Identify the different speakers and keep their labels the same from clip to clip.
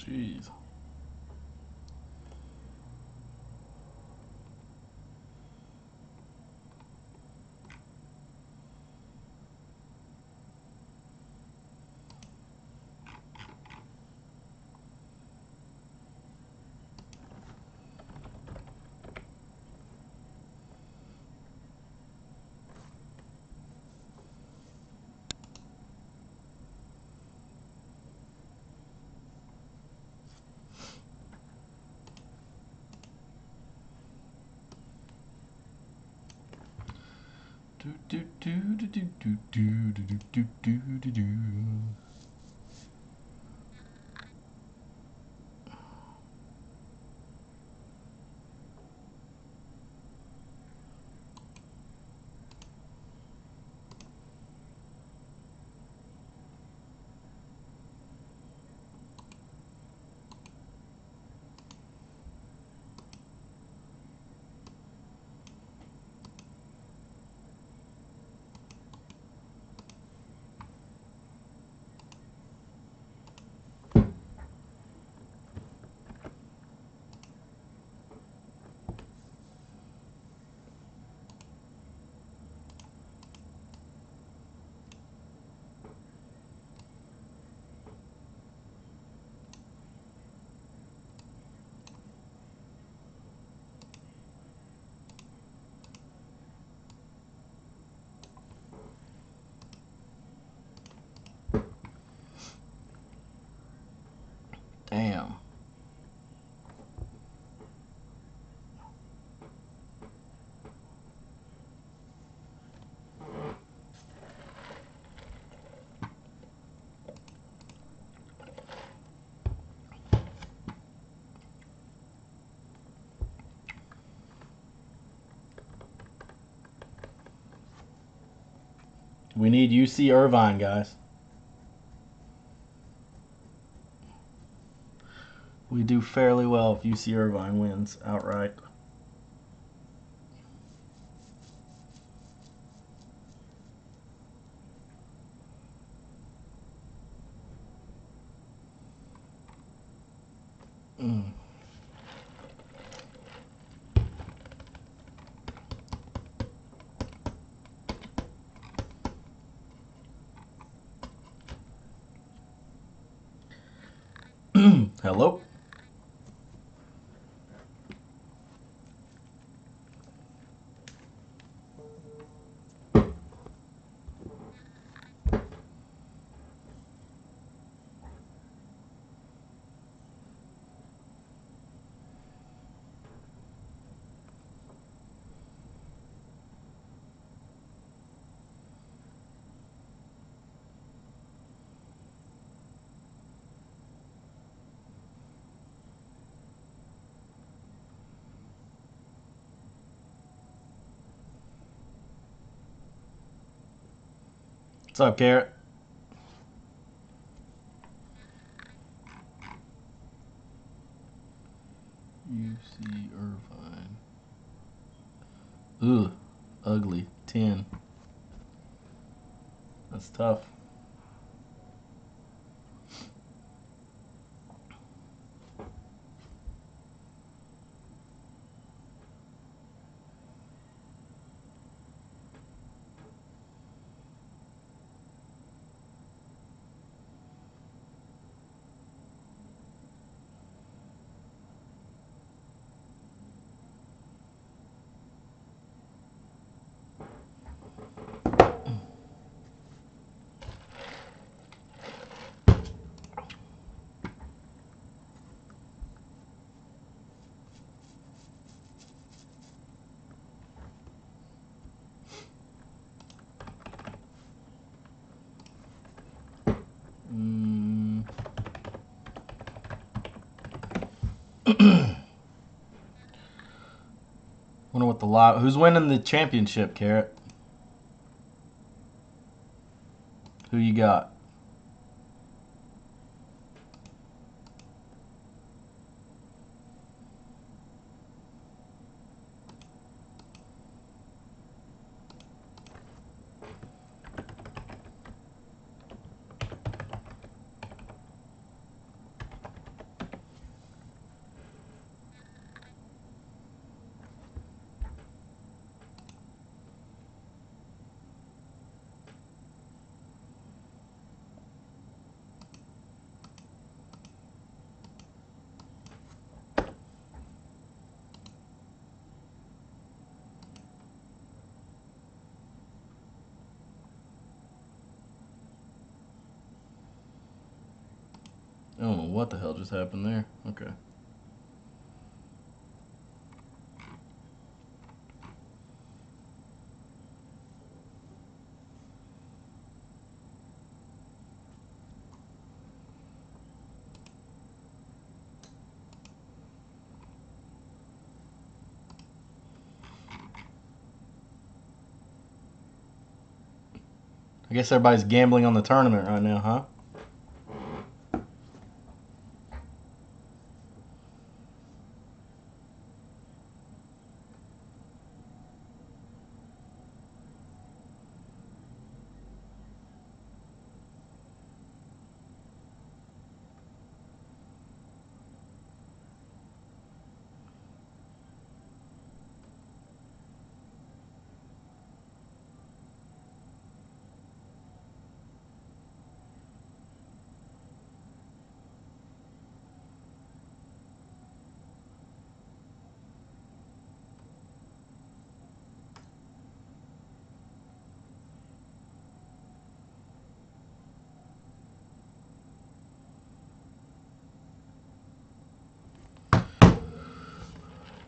Speaker 1: Jeez. Damn. We need UC Irvine, guys. We do fairly well if UC Irvine wins outright. Mm. Hello? What's up, Garrett? UC Irvine. Ugh. Ugly. 10. That's tough. Wonder what the lot. Who's winning the championship, Carrot? Who you got? I don't know what the hell just happened there. Okay. I guess everybody's gambling on the tournament right now, huh?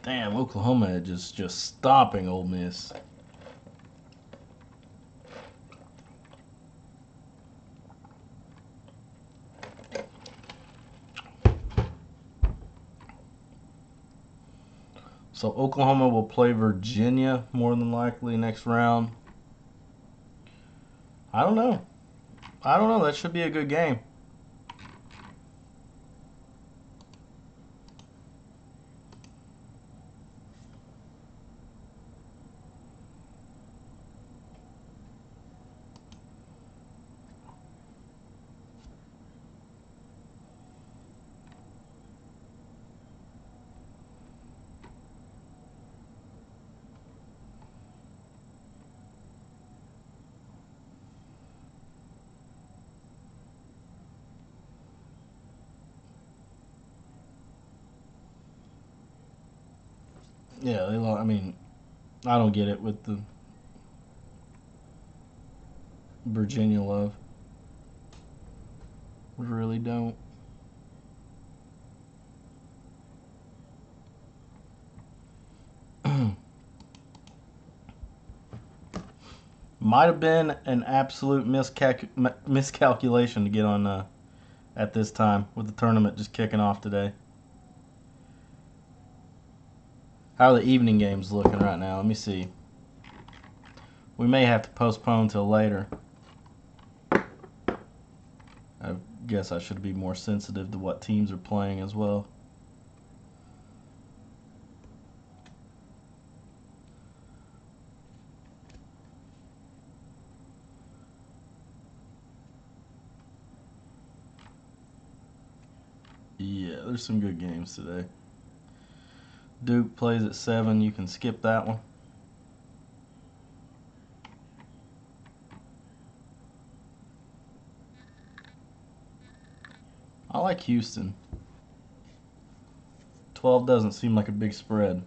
Speaker 1: Damn, Oklahoma just stopping Ole Miss. So Oklahoma will play Virginia more than likely next round. I don't know. That should be a good game. Yeah, I mean, I don't get it with the Virginia love. We really don't. Might have been an absolute miscalculation to get on at this time with the tournament just kicking off today. How are the evening games looking right now? Let me see. We may have to postpone till later. I guess I should be more sensitive to what teams are playing as well. Yeah, there's some good games today. Duke plays at 7. You can skip that one. I like Houston. 12 doesn't seem like a big spread.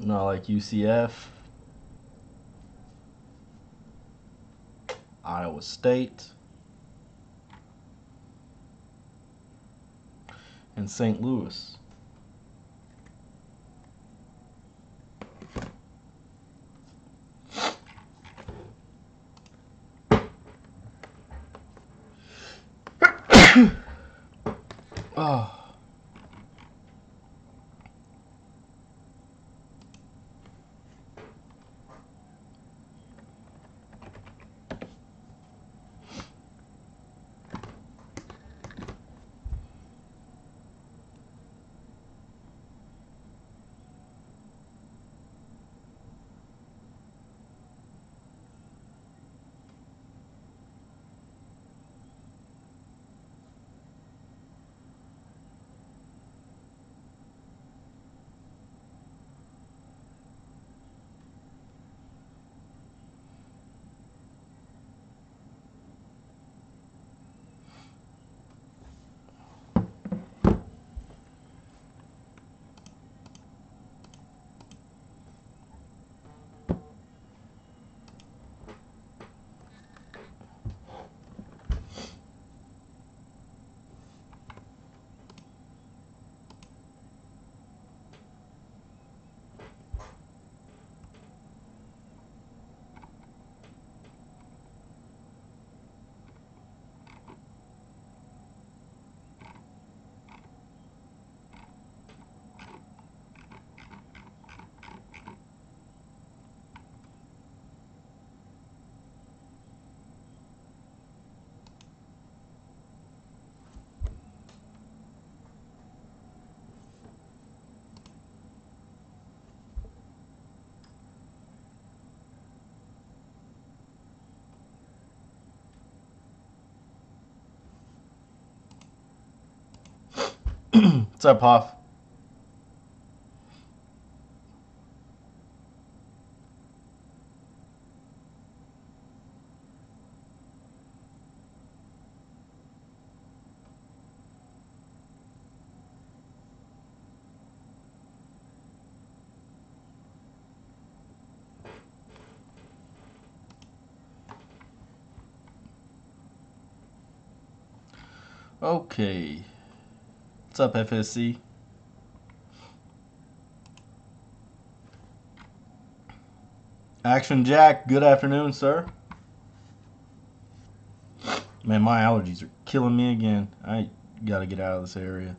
Speaker 1: No, I like UCF. Iowa State. And St. Louis. Oh. What's up, Hoff? Okay. What's up, FSC? Action Jack, good afternoon, sir. Man, my allergies are killing me again. I gotta get out of this area.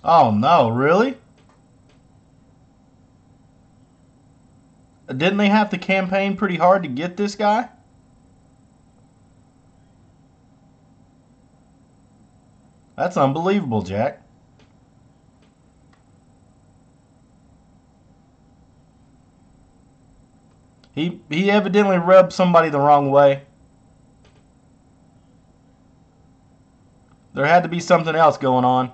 Speaker 1: Oh no, really? Didn't they have to campaign pretty hard to get this guy? That's unbelievable, Jack. He evidently rubbed somebody the wrong way. There had to be something else going on.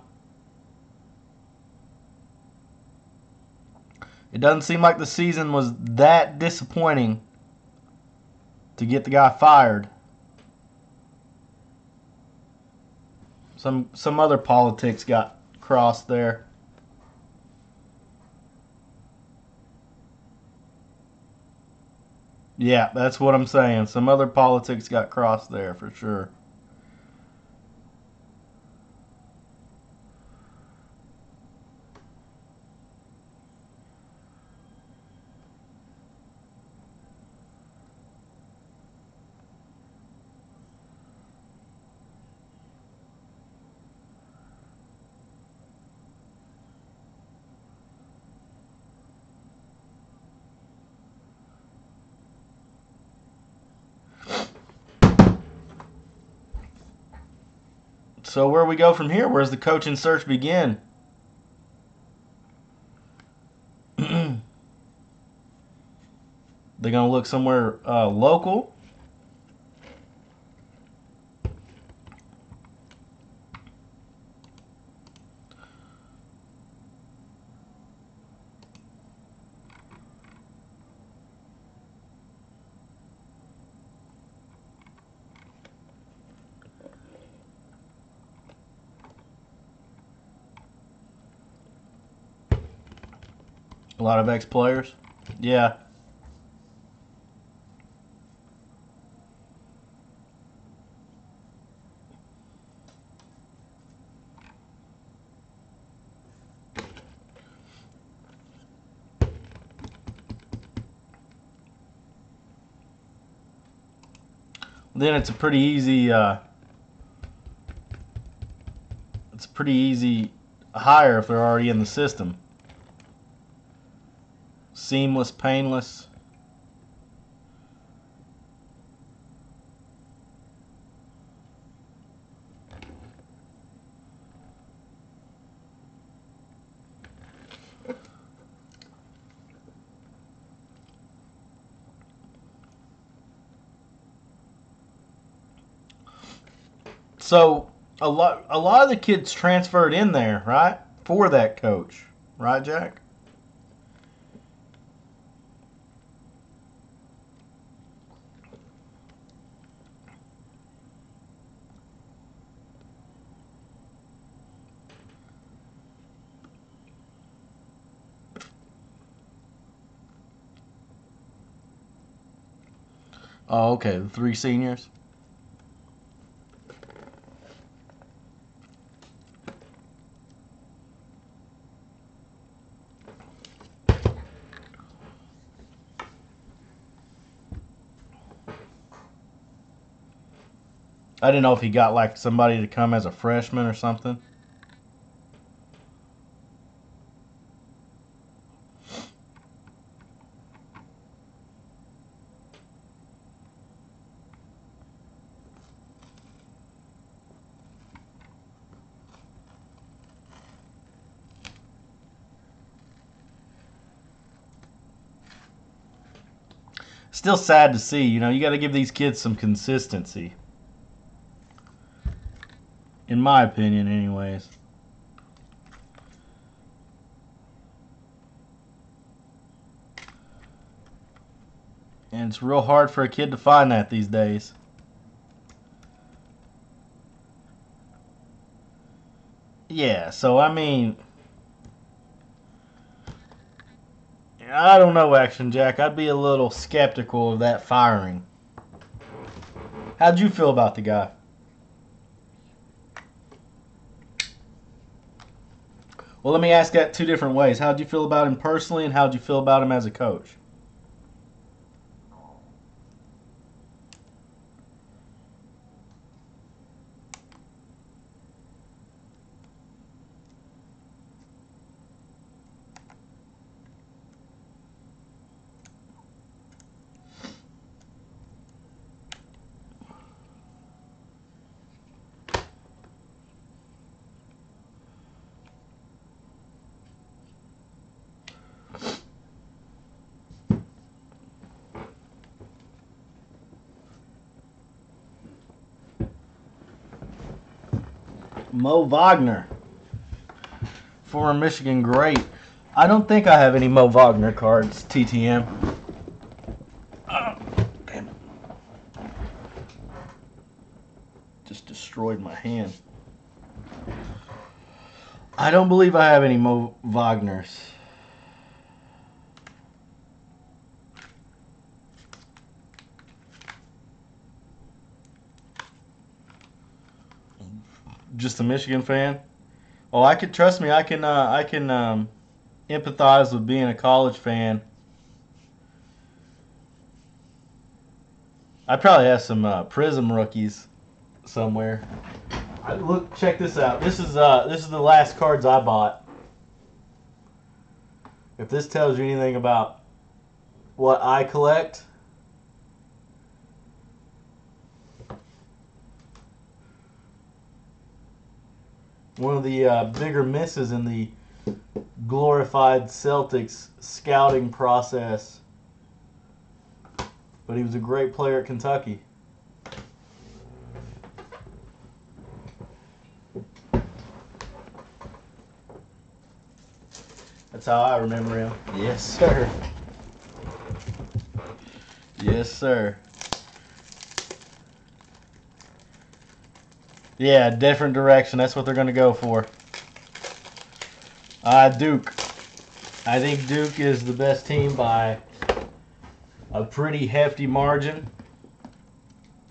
Speaker 1: It doesn't seem like the season was that disappointing to get the guy fired. Some other politics got crossed there. Yeah, that's what I'm saying. Some other politics got crossed there for sure. So where we go from here? Where's the coaching search begin? They're gonna look somewhere local. A lot of ex-players. Yeah. Then it's a pretty easy hire if they're already in the system. Seamless, painless. So a lot of the kids transferred in there, right? For that coach. Right, Jack? Oh, okay. The three seniors. I didn't know if he got like somebody to come as a freshman or something. Still sad to see. You know, you got to give these kids some consistency. In my opinion, anyways. And it's real hard for a kid to find that these days. Yeah, so I mean, I don't know, Action Jack. I'd be a little skeptical of that firing. How'd you feel about the guy? Well, let me ask that two different ways. How'd you feel about him personally, and how'd you feel about him as a coach? Mo Wagner, former Michigan great. I don't think I have any Mo Wagner cards, TTM. Oh, damn it. Just destroyed my hand. I don't believe I have any Mo Wagners. Just a Michigan fan? Oh, I could trust me. I can empathize with being a college fan. I probably have some Prism rookies somewhere. Look, check this out. This is the last cards I bought. If this tells you anything about what I collect, one of the bigger misses in the glorified Celtics scouting process. But he was a great player at Kentucky. That's how I remember him. Yes, sir. Yes, sir. Yeah, different direction. That's what they're going to go for. Duke. I think Duke is the best team by a pretty hefty margin.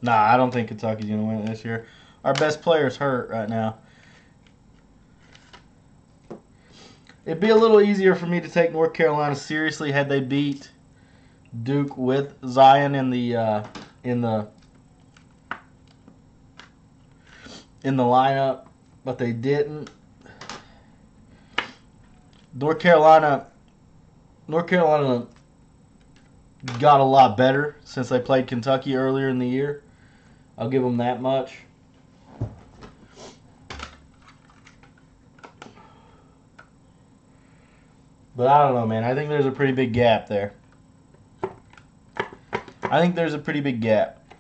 Speaker 1: Nah, I don't think Kentucky's going to win it this year. Our best player's hurt right now. It'd be a little easier for me to take North Carolina seriously had they beat Duke with Zion in the lineup, but they didn't. North Carolina got a lot better since they played Kentucky earlier in the year. I'll give them that much. But I don't know, man. I think there's a pretty big gap there. I think there's a pretty big gap.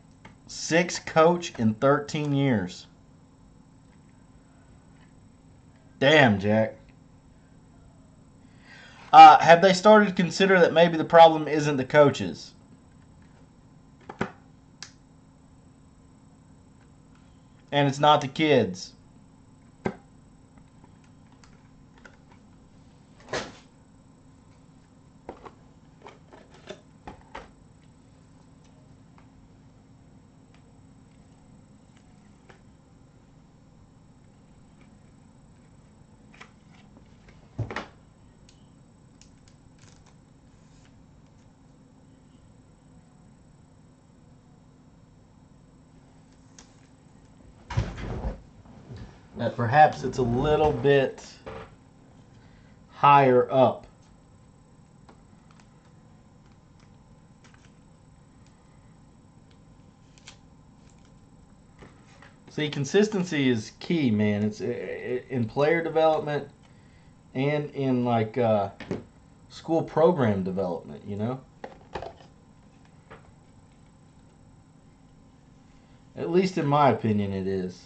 Speaker 1: 6 coach in 13 years. Damn, Jack. Have they started to consider that maybe the problem isn't the coaches? And it's not the kids? that perhaps it's a little bit higher up. See, consistency is key, man. It's in player development and in like school program development, you know? At least in my opinion it is.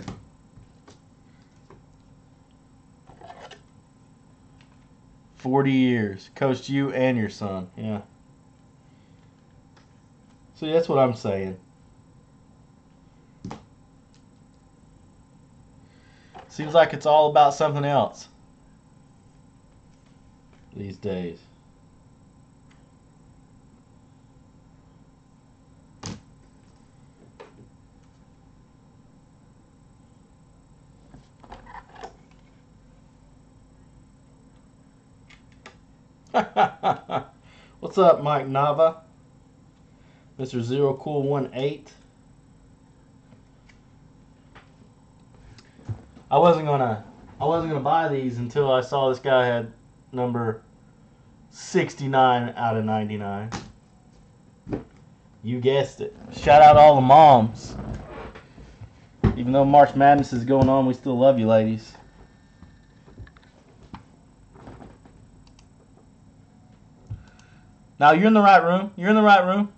Speaker 1: "40 years. Coached you and your son." Yeah. See, that's what I'm saying. Seems like it's all about something else these days. What's up, Mike Nava? Mr. Zero Cool 18. I wasn't gonna buy these until I saw this guy had number 69 out of 99. You guessed it. Shout out all the moms. Even though March Madness is going on, we still love you, ladies. Now, you're in the right room. You're in the right room.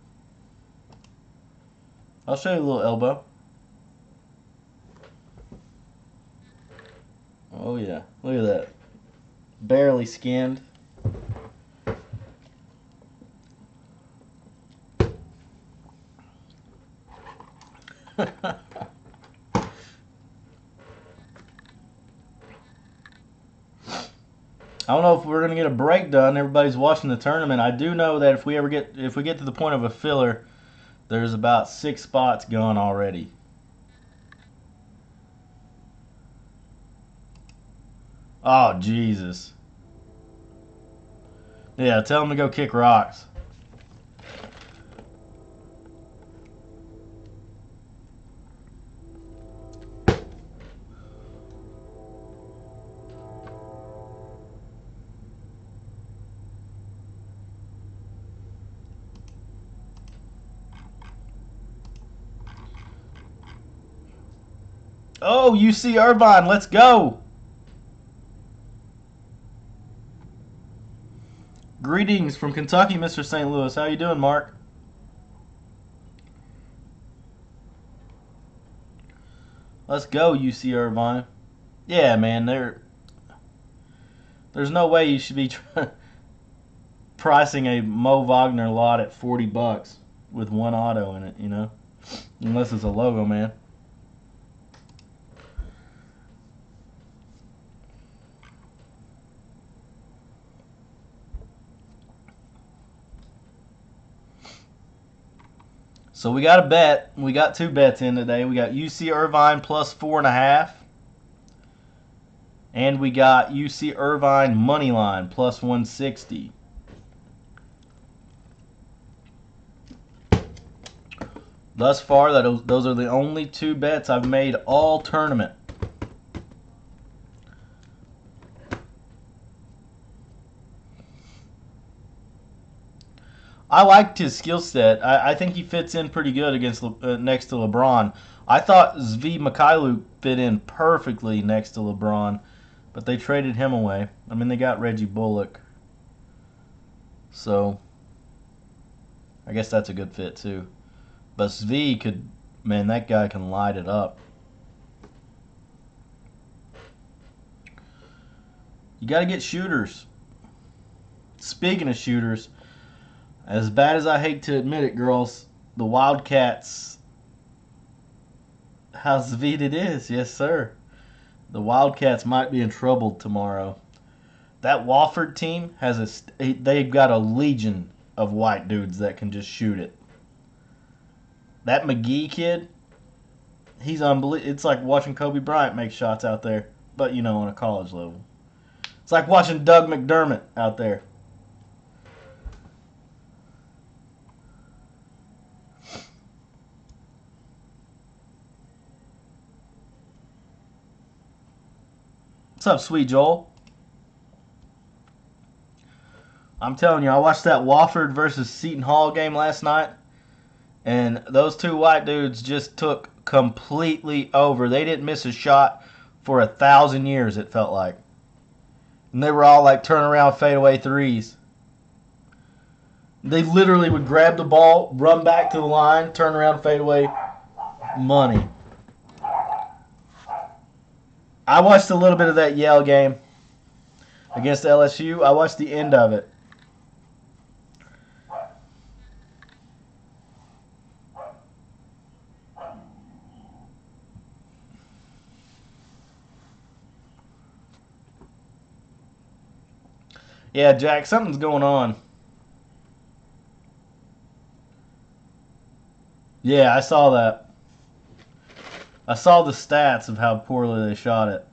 Speaker 1: I'll show you a little elbow. Oh, yeah. Look at that. Barely skinned. I don't know if we're gonna get a break done. Everybody's watching the tournament. I do know that if we get to the point of a filler, there's about 6 spots gone already. Oh, Jesus. Yeah, tell them to go kick rocks. Oh, UC Irvine, let's go. Greetings from Kentucky, Mr. St. Louis. How you doing, Mark? Let's go, UC Irvine. Yeah, man, there's no way you should be pricing a Mo Wagner lot at $40 with one auto in it, you know? Unless it's a logo, man. So we got a bet. We got 2 bets in today. We got UC Irvine plus 4.5. And we got UC Irvine money line plus 160. Thus far, those are the only 2 bets I've made all tournament. I liked his skill set. I think he fits in pretty good against next to LeBron. I thought Svi Mykhailiuk fit in perfectly next to LeBron, but they traded him away. I mean, they got Reggie Bullock. So, I guess that's a good fit too. But Svi could, man, that guy can light it up. You got to get shooters. Speaking of shooters, as bad as I hate to admit it, girls, the Wildcats, how Sweet it is, yes sir. The Wildcats might be in trouble tomorrow. That Wofford team they've got a legion of white dudes that can just shoot it. That McGee kid, he's unbelievable. It's like watching Kobe Bryant make shots out there, but you know, on a college level. It's like watching Doug McDermott out there. What's up, Sweet Joel? I'm telling you, I watched that Wofford versus Seton Hall game last night, and those two white dudes just took completely over. They didn't miss a shot for 1,000 years, it felt like. And they were all like turnaround fadeaway threes. They literally would grab the ball, run back to the line, turn around, fadeaway, money. I watched a little bit of that Yale game against LSU. I watched the end of it. Yeah, Jack, something's going on. Yeah, I saw that. I saw the stats of how poorly they shot it.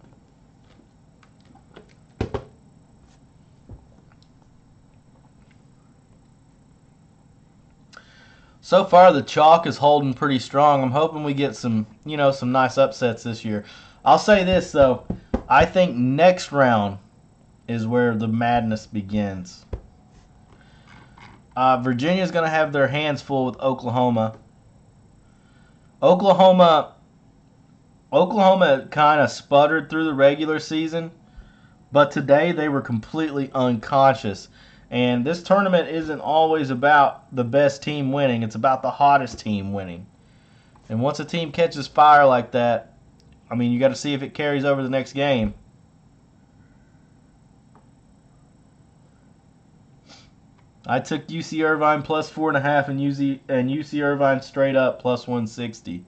Speaker 1: So far, the chalk is holding pretty strong. I'm hoping we get some nice upsets this year. I'll say this, though. I think next round is where the madness begins. Virginia's going to have their hands full with Oklahoma. Oklahoma kind of sputtered through the regular season, but today they were completely unconscious. And this tournament isn't always about the best team winning. It's about the hottest team winning. And once a team catches fire like that, I mean, you got to see if it carries over the next game. I took UC Irvine plus 4.5 and UC Irvine straight up plus 160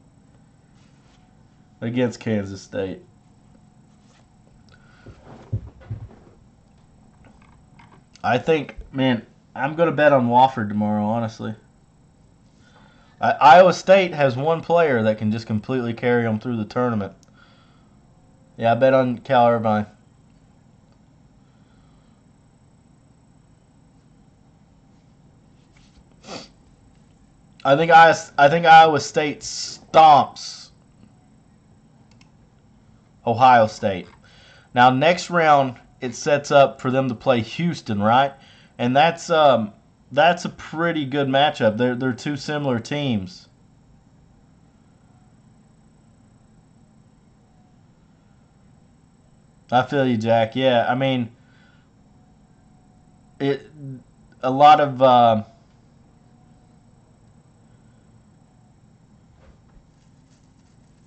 Speaker 1: against Kansas State. I think, man, I'm going to bet on Wofford tomorrow, honestly. Iowa State has one player that can just completely carry them through the tournament. Yeah, I bet on Cal Irvine. I think Iowa State stomps Ohio State. Now, next round, it sets up for them to play Houston, right? And that's a pretty good matchup. They're two similar teams. I feel you, Jack. Yeah, I mean, a lot of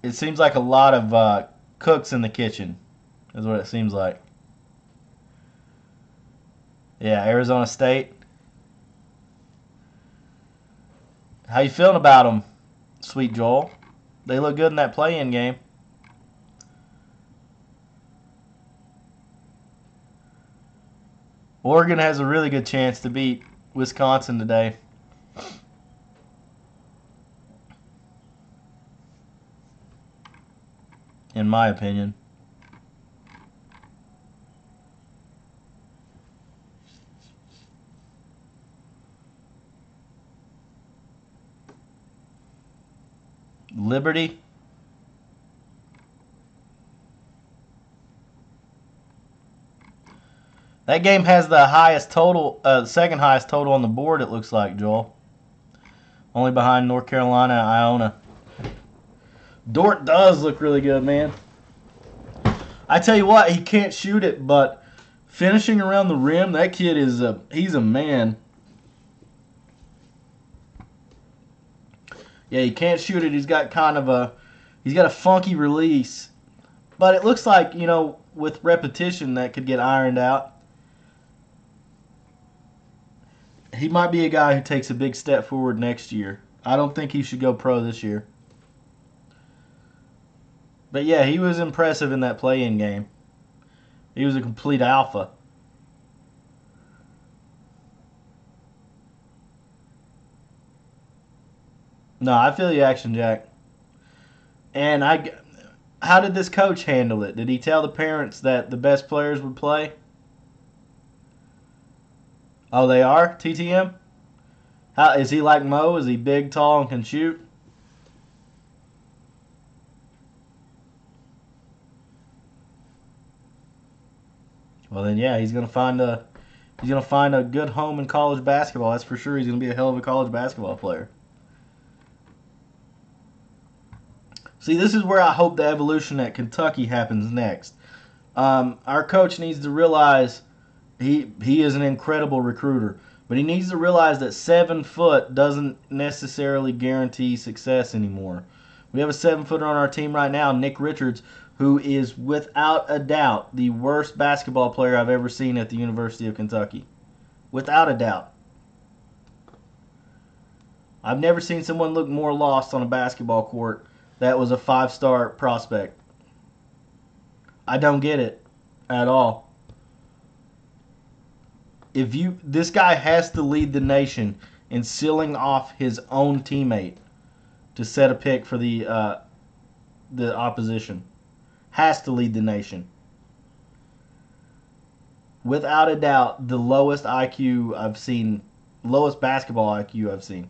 Speaker 1: it seems like a lot of cooks in the kitchen is what it seems like. Yeah, Arizona State. How you feeling about them, Sweet Joel? They look good in that play-in game. Oregon has a really good chance to beat Wisconsin today. In my opinion. Liberty. That game has the highest total, second highest total on the board, it looks like, Joel. Only behind North Carolina and Iona. Dort does look really good, man. I tell you what, he can't shoot it, but finishing around the rim, that kid he's a man. Yeah, he can't shoot it. He's got a funky release. But it looks like, with repetition that could get ironed out. He might be a guy who takes a big step forward next year. I don't think he should go pro this year. But yeah, he was impressive in that play-in game. He was a complete alpha. No, I feel the action, Jack. And how did this coach handle it? Did he tell the parents that the best players would play? Oh, they are? TTM? How is he like Mo? Is he big, tall, and can shoot? Well then, yeah, he's gonna find a good home in college basketball. That's for sure. He's gonna be a hell of a college basketball player. See, this is where I hope the evolution at Kentucky happens next. Our coach needs to realize he is an incredible recruiter, but he needs to realize that 7 foot doesn't necessarily guarantee success anymore. We have a 7-footer on our team right now, Nick Richards, who is without a doubt the worst basketball player I've ever seen at the University of Kentucky. Without a doubt. I've never seen someone look more lost on a basketball court that was a 5-star prospect. I don't get it at all. This guy has to lead the nation in sealing off his own teammate to set a pick for the opposition. Has to lead the nation. Without a doubt, the lowest IQ I've seen, lowest basketball IQ I've seen.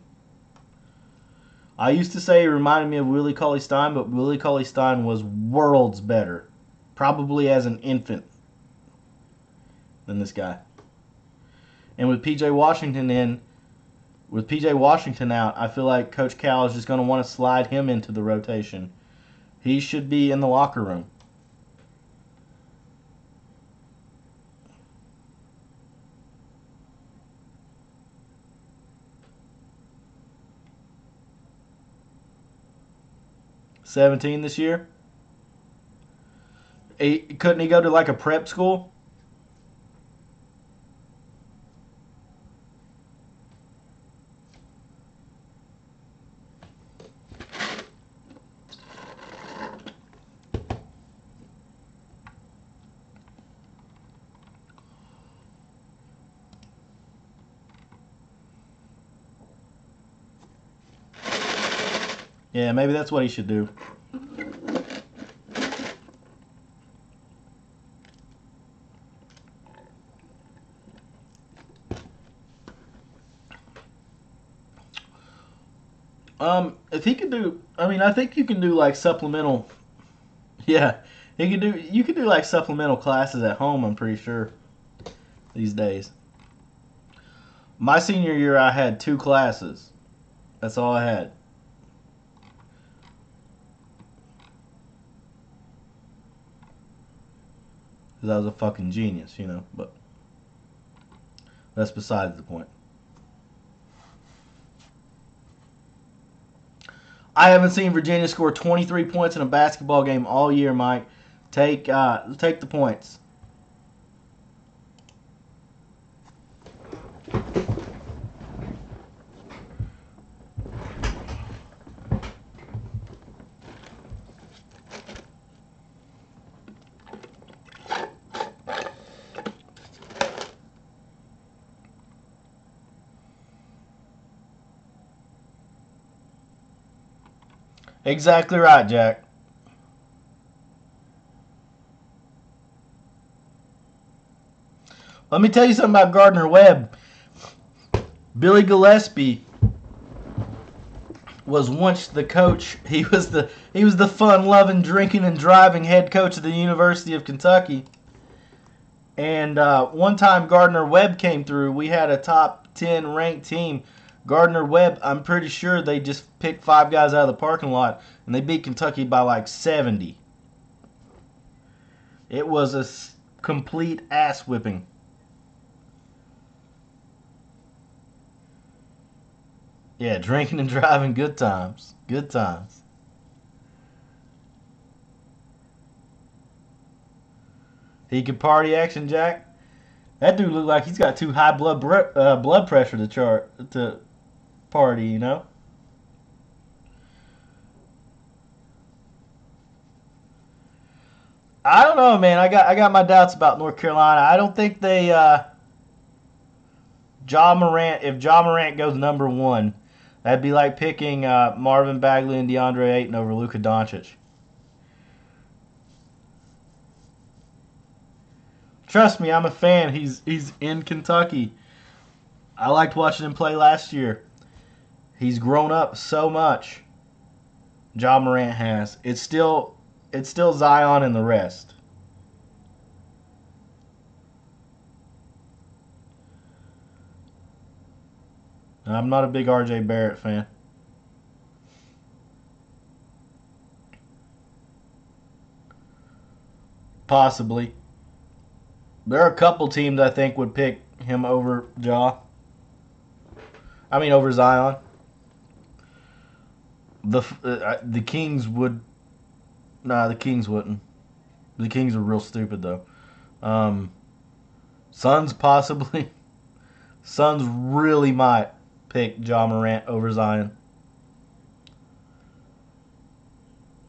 Speaker 1: I used to say he reminded me of Willie Cauley-Stein, but Willie Cauley-Stein was worlds better, probably as an infant, than this guy. And with PJ Washington out, I feel like Coach Cal is just going to want to slide him into the rotation. He should be in the locker room. $17 this year. Couldn't he go to like a prep school? Yeah, maybe that's what he should do. If he could do, I mean, I think you can do like supplemental. Yeah, you could do like supplemental classes at home, I'm pretty sure, these days. My senior year, I had 2 classes. That's all I had. Because I was a fucking genius, you know, but that's besides the point. I haven't seen Virginia score 23 points in a basketball game all year, Mike. Take the points. Exactly right, Jack. Let me tell you something about Gardner Webb. Billy Gillispie was once the coach. He was the fun-loving, drinking and driving head coach of the University of Kentucky. And one time Gardner Webb came through, we had a top 10 ranked team. Gardner Webb, I'm pretty sure they just picked 5 guys out of the parking lot, and they beat Kentucky by like 70. It was a complete ass whipping. Yeah, drinking and driving, good times. Good times. He could party action, Jack. That dude looked like he's got too high blood pressure to party, you know. I don't know, man. I got my doubts about North Carolina. I don't think they Ja Morant. If Ja Morant goes number 1, that'd be like picking Marvin Bagley and DeAndre Ayton over Luka Doncic. Trust me, I'm a fan. He's in Kentucky. I liked watching him play last year. He's grown up so much. Ja Morant has. It's still Zion and the rest. I'm not a big R.J. Barrett fan. Possibly. There are a couple teams I think would pick him over over Zion. The Kings would. Nah, the Kings wouldn't. The Kings are real stupid though. Um, Suns possibly. Suns really might pick Ja Morant over Zion.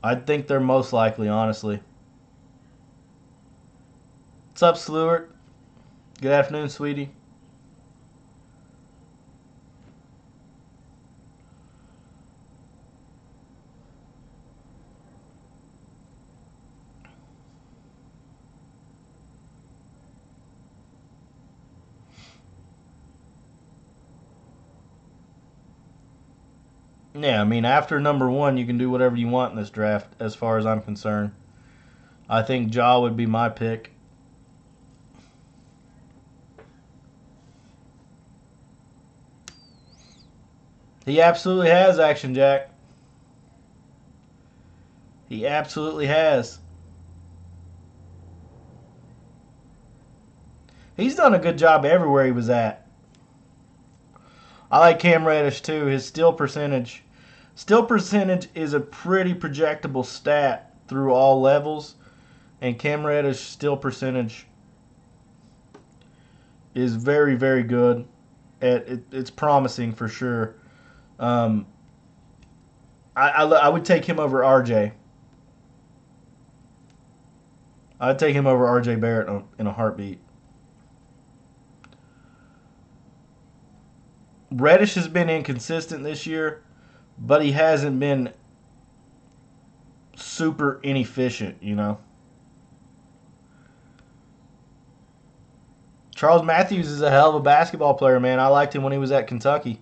Speaker 1: I think they're most likely, honestly. What's up, Stewart? Good afternoon, sweetie. Yeah, I mean, after number one, you can do whatever you want in this draft, as far as I'm concerned. I think Ja would be my pick. He absolutely has, Action Jack. He absolutely has. He's done a good job everywhere he was at. I like Cam Reddish too. His steal percentage. Steal percentage is a pretty projectable stat through all levels. And Cam Reddish steal percentage is very, very good. It's promising for sure. Um, I would take him over RJ. I'd take him over RJ Barrett in a heartbeat. Reddish has been inconsistent this year, but he hasn't been super inefficient, you know. Charles Matthews is a hell of a basketball player, man. I liked him when he was at Kentucky.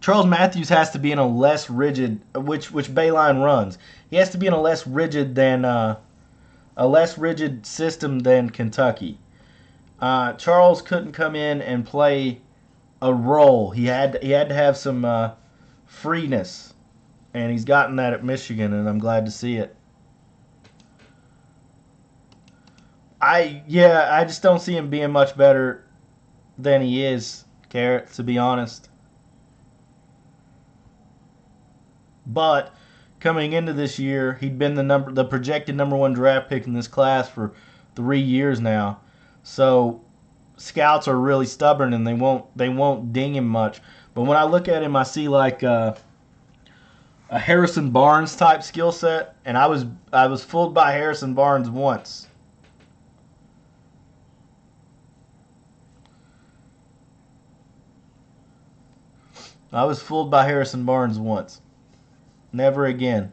Speaker 1: Charles Matthews has to be in a less rigid, which Bayline runs. He has to be in a less rigid system than Kentucky. Charles couldn't come in and play a role. He had to have some freeness, and he's gotten that at Michigan, and I'm glad to see it. I just don't see him being much better than he is, Carrot, to be honest. But coming into this year, he'd been the projected number one draft pick in this class for 3 years now. So scouts are really stubborn and they won't ding him much. But when I look at him, I see like a Harrison Barnes type skill set, and I was fooled by Harrison Barnes once. I was fooled by Harrison Barnes once. Never again.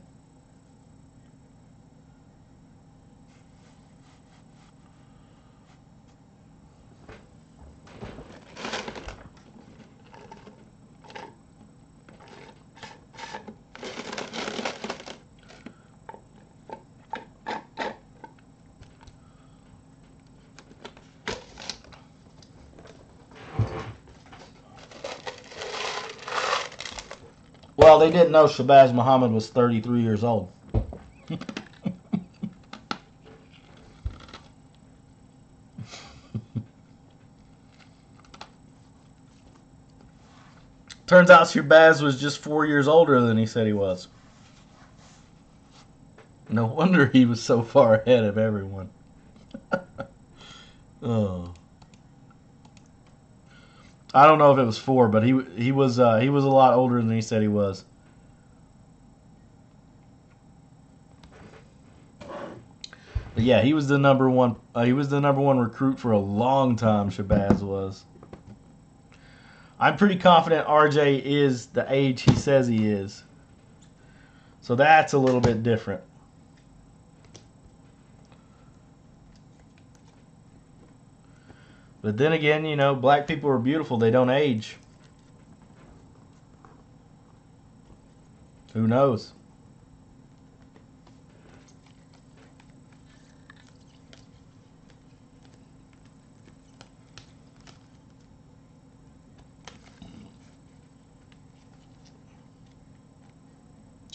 Speaker 1: Well, they didn't know Shabazz Muhammad was 33 years old. Turns out Shabazz was just 4 years older than he said he was. No wonder he was so far ahead of everyone. Oh, I don't know if it was 4, but he was a lot older than he said he was. But yeah, he was the number one. He was the number one recruit for a long time. Shabazz was. I'm pretty confident RJ is the age he says he is. So that's a little bit different. But then again, black people are beautiful. They don't age. Who knows?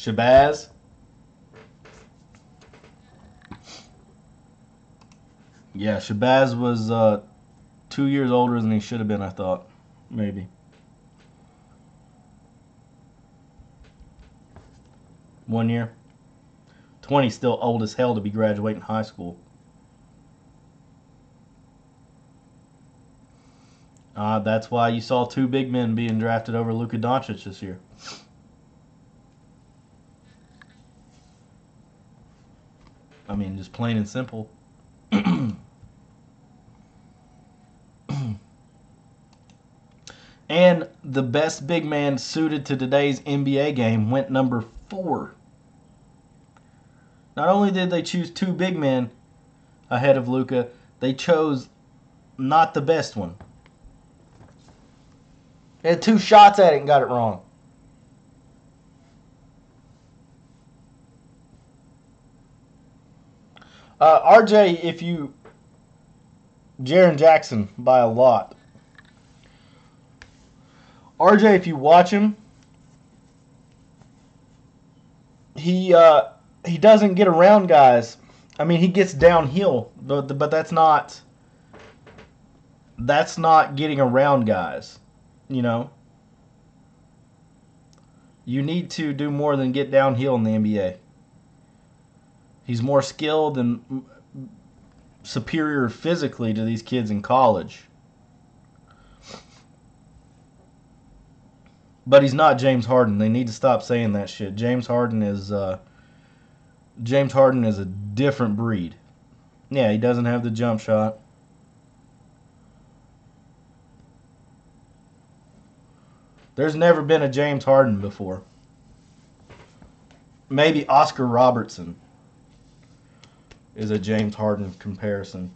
Speaker 1: Shabazz. Yeah, Shabazz was 2 years older than he should have been, I thought. Maybe. 1 year. 20 still old as hell to be graduating high school. That's why you saw 2 big men being drafted over Luka Doncic this year. I mean, just plain and simple. And the best big man suited to today's NBA game went number 4. Not only did they choose 2 big men ahead of Luka, they chose not the best one. They had 2 shots at it and got it wrong. RJ, Jaren Jackson by a lot. RJ, if you watch him, he doesn't get around guys. I mean, he gets downhill, but that's not getting around guys. You know, you need to do more than get downhill in the NBA. He's more skilled and superior physically to these kids in college. But he's not James Harden. They need to stop saying that shit. James Harden is a different breed. Yeah, he doesn't have the jump shot. There's never been a James Harden before. Maybe Oscar Robertson is a James Harden comparison.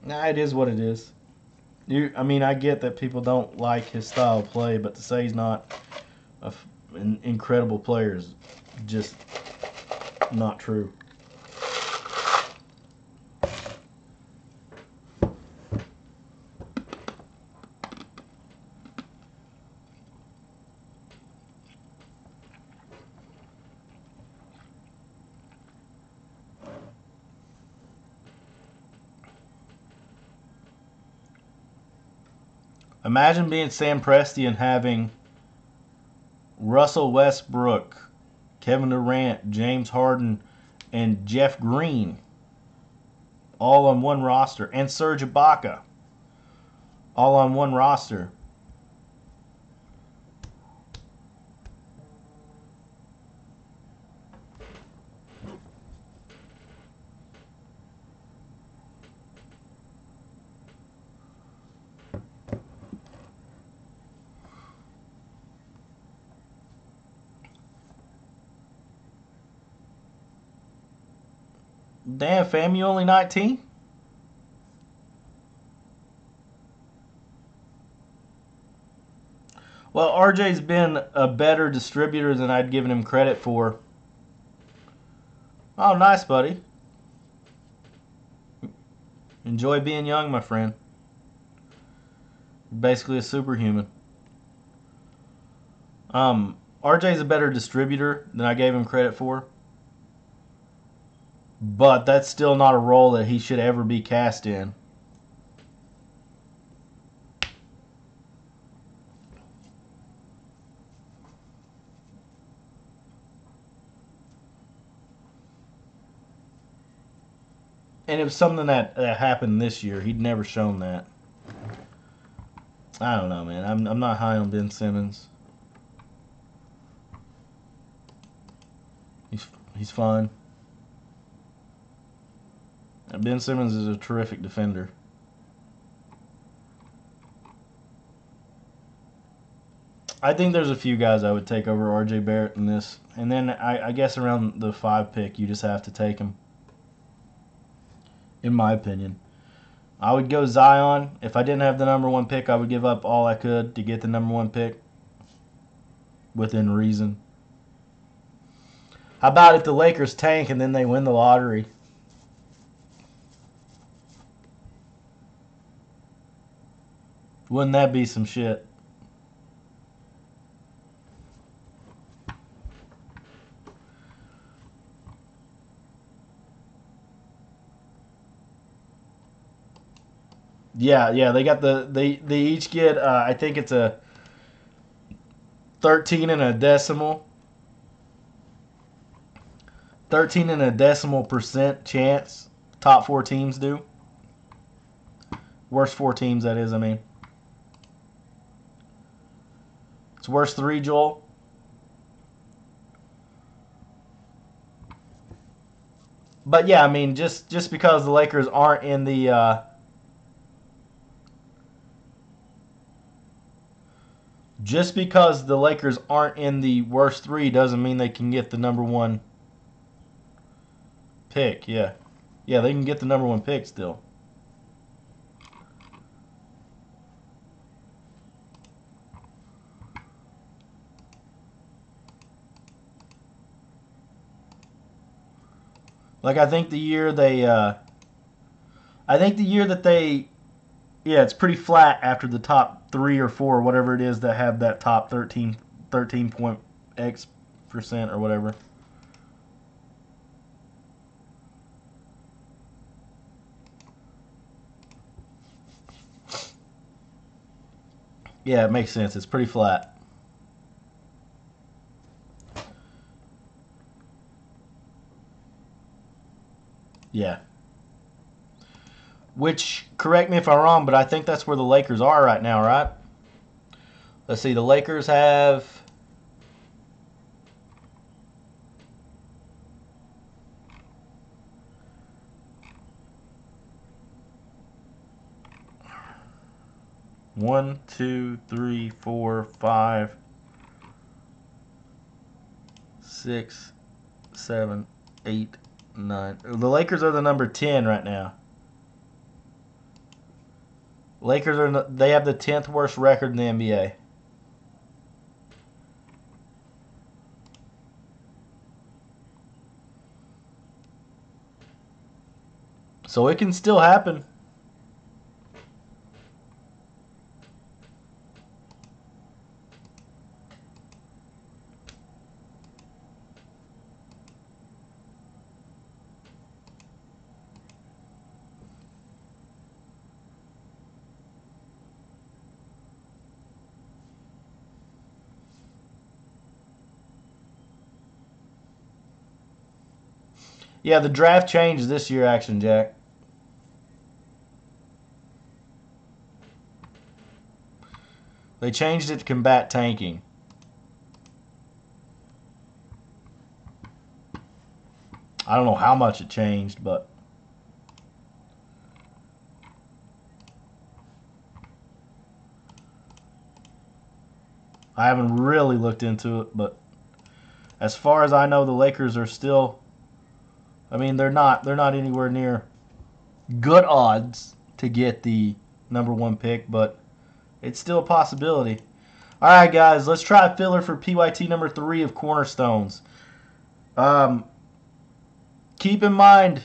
Speaker 1: Nah, it is what it is. I mean, I get that people don't like his style of play, but to say he's not an incredible player is just not true. Imagine being Sam Presti and having Russell Westbrook, Kevin Durant, James Harden, and Jeff Green all on one roster, and Serge Ibaka all on one roster. Damn, fam, you only 19? Well, RJ's been a better distributor than I'd given him credit for. Oh, nice, buddy. Enjoy being young, my friend. You're basically a superhuman. RJ's a better distributor than I gave him credit for. But that's still not a role that he should ever be cast in. And it was something that happened this year. He'd never shown that. I don't know, man. I'm not high on Ben Simmons. He's fine. And Ben Simmons is a terrific defender. I think there's a few guys I would take over R.J. Barrett in this. And then I guess around the 5 pick, you just have to take him. In my opinion. I would go Zion. If I didn't have the number 1 pick, I would give up all I could to get the number 1 pick. Within reason. How about if the Lakers tank and then they win the lottery? Wouldn't that be some shit? Yeah, they got they each get I think it's a 13 and a decimal 13 and a decimal percent chance. Top 4 teams do. Worst 4 teams, that is, I mean. It's worst 3, Joel. But yeah, I mean, just because the Lakers aren't in the just because the Lakers aren't in the worst 3 doesn't mean they can get the number 1 pick. Yeah, they can get the number 1 pick still. Like I think the year that they, yeah, it's pretty flat after the top 3 or 4, whatever it is that have that top 13 point X percent or whatever. Yeah, it makes sense. It's pretty flat. Yeah. Which, correct me if I'm wrong, but I think that's where the Lakers are right now, right? Let's see. The Lakers have 1, 2, 3, 4, 5, 6, 7, 8, 9. The Lakers are the number 10 right now. Lakers they have the 10th worst record in the NBA. So it can still happen. Yeah, the draft changed this year, Action Jack. They changed it to combat tanking. I don't know how much it changed, but I haven't really looked into it. But as far as I know, the Lakers are still. I mean, they're not anywhere near good odds to get the number 1 pick, but it's still a possibility. All right, guys, let's try a filler for PYT number 3 of Cornerstones. Keep in mind,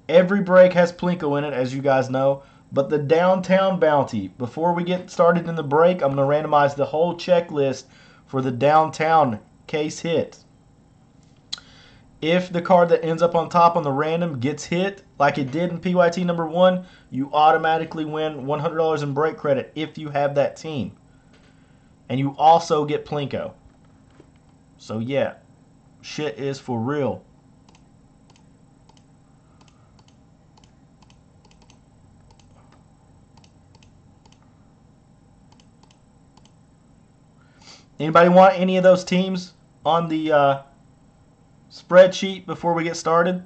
Speaker 1: every break has Plinko in it, as you guys know. But the downtown bounty, before we get started in the break, I'm going to randomize the whole checklist for the downtown case hit. If the card that ends up on top on the random gets hit, like it did in PYT number 1, you automatically win $100 in break credit if you have that team. And you also get Plinko. So yeah, shit is for real. Anybody want any of those teams on the spreadsheet before we get started?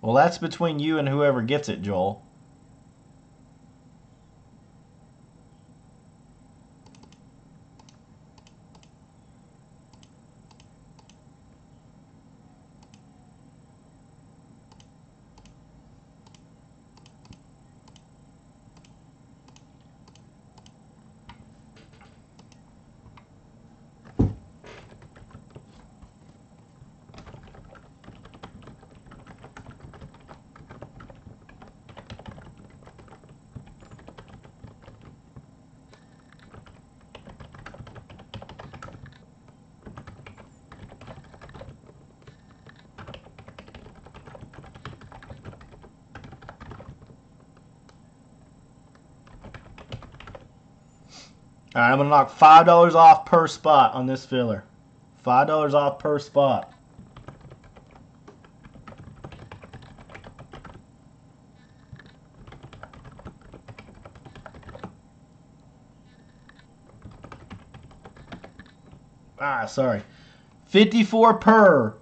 Speaker 1: Well, that's between you and whoever gets it, Joel. All right, I'm going to knock $5 off per spot on this filler. $5 off per spot. Sorry. 54 per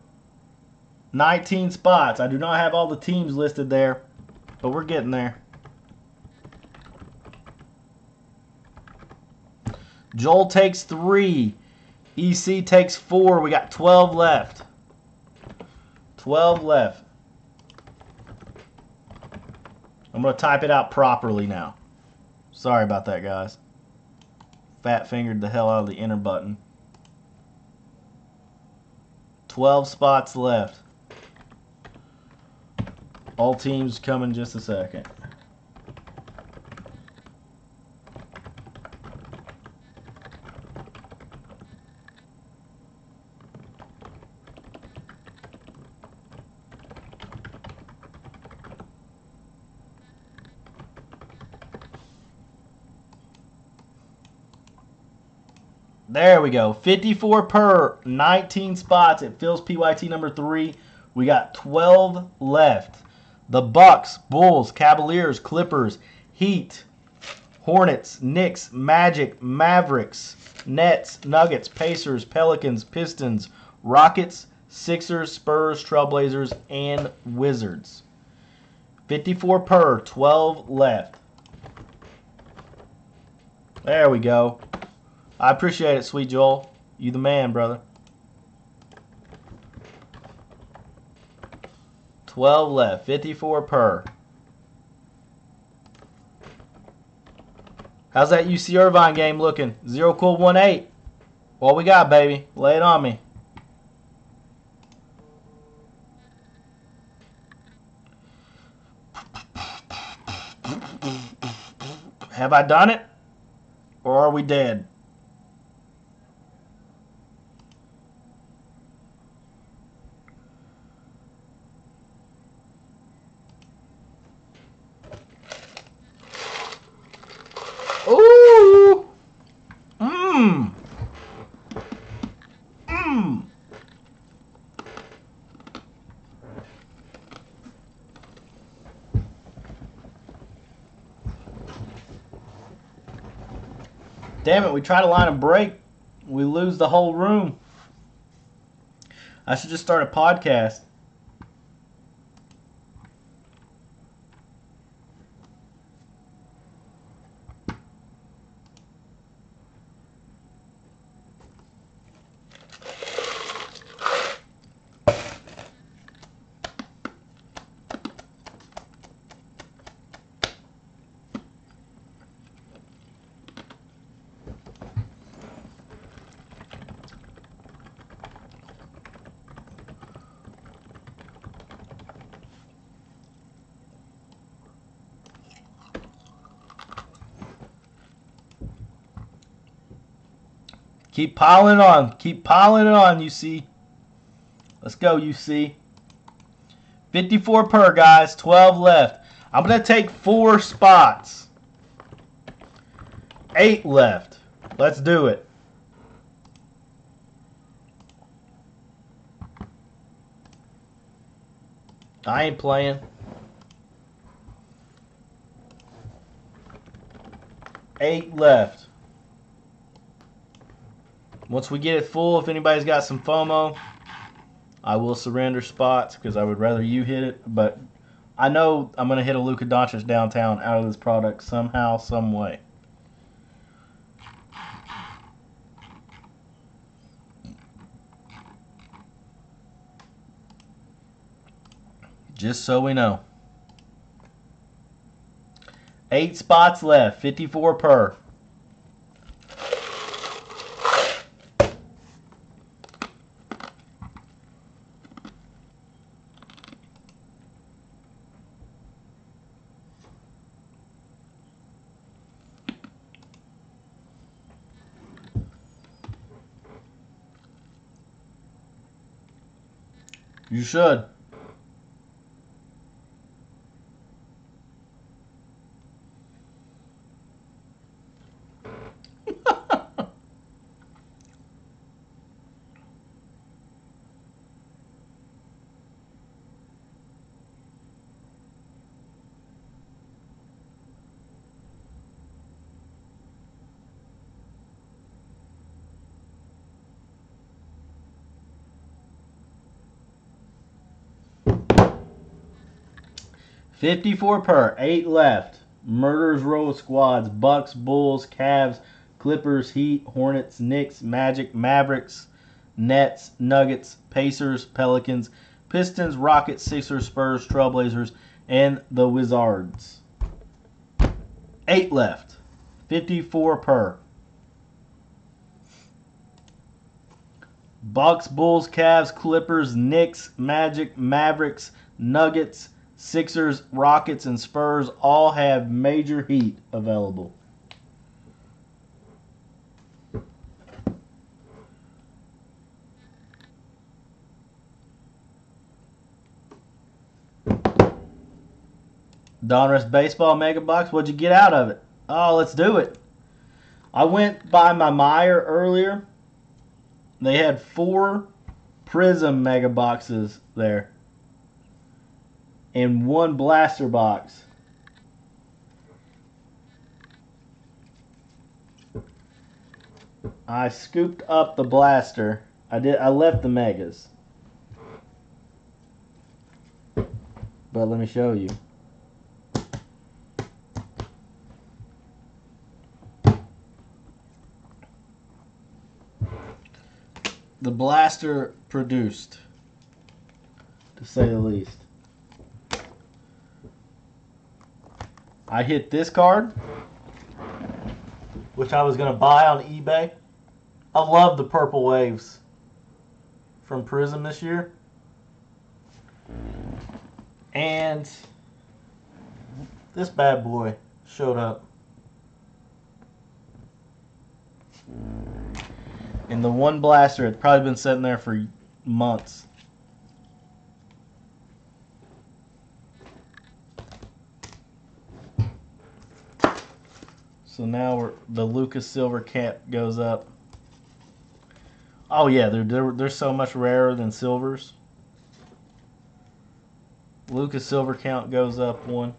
Speaker 1: 19 spots. I do not have all the teams listed there, but we're getting there. Joel takes 3. EC takes 4. We got 12 left. 12 left. I'm going to type it out properly now. Sorry about that, guys. Fat fingered the hell out of the enter button. 12 spots left. All teams come in just a second. There we go. 54 per 19 spots. It fills PYT number 3. We got 12 left. The Bucks, Bulls, Cavaliers, Clippers, Heat, Hornets, Knicks, Magic, Mavericks, Nets, Nuggets, Pacers, Pelicans, Pistons, Rockets, Sixers, Spurs, Trailblazers, and Wizards. 54 per, 12 left. There we go. I appreciate it, Sweet Joel. You the man, brother. 12 left. 54 per. How's that UC Irvine game looking? 0 cool 1-8. What we got, baby? Lay it on me. Have I done it? Or are we dead? Ooh! Mmm! Mmm! Damn it, we try to line a break. We lose the whole room. I should just start a podcast. Keep piling on. Keep piling it on, UC. Let's go, UC. 54 per, guys. 12 left. I'm going to take 4 spots. 8 left. Let's do it. I ain't playing. 8 left. Once we get it full, if anybody's got some FOMO, I will surrender spots because I would rather you hit it. But I know I'm going to hit a Luka Doncic downtown out of this product somehow, some way. Just so we know. 8 spots left, 54 per. You should. 54 per. 8 left. Murderers Row of Squads. Bucks, Bulls, Cavs, Clippers, Heat, Hornets, Knicks, Magic, Mavericks, Nets, Nuggets, Pacers, Pelicans, Pistons, Rockets, Sixers, Spurs, Trailblazers, and the Wizards. 8 left. 54 per. Bucks, Bulls, Cavs, Clippers, Knicks, Magic, Mavericks, Nuggets, Sixers, Rockets, and Spurs all have major heat available. Donruss Baseball Mega Box. What'd you get out of it? Oh, let's do it. I went by my Meijer earlier. They had 4 Prism Mega Boxes there. And 1 Blaster Box. I scooped up the Blaster. I left the Megas. But let me show you. The Blaster produced, to say the least. I hit this card, which I was going to buy on eBay. I love the Purple Waves from Prism this year. And this bad boy showed up. And the one Blaster had probably been sitting there for months. So now the Lucas Silver cap goes up. Oh yeah, they're so much rarer than silvers. Lucas Silver count goes up 1.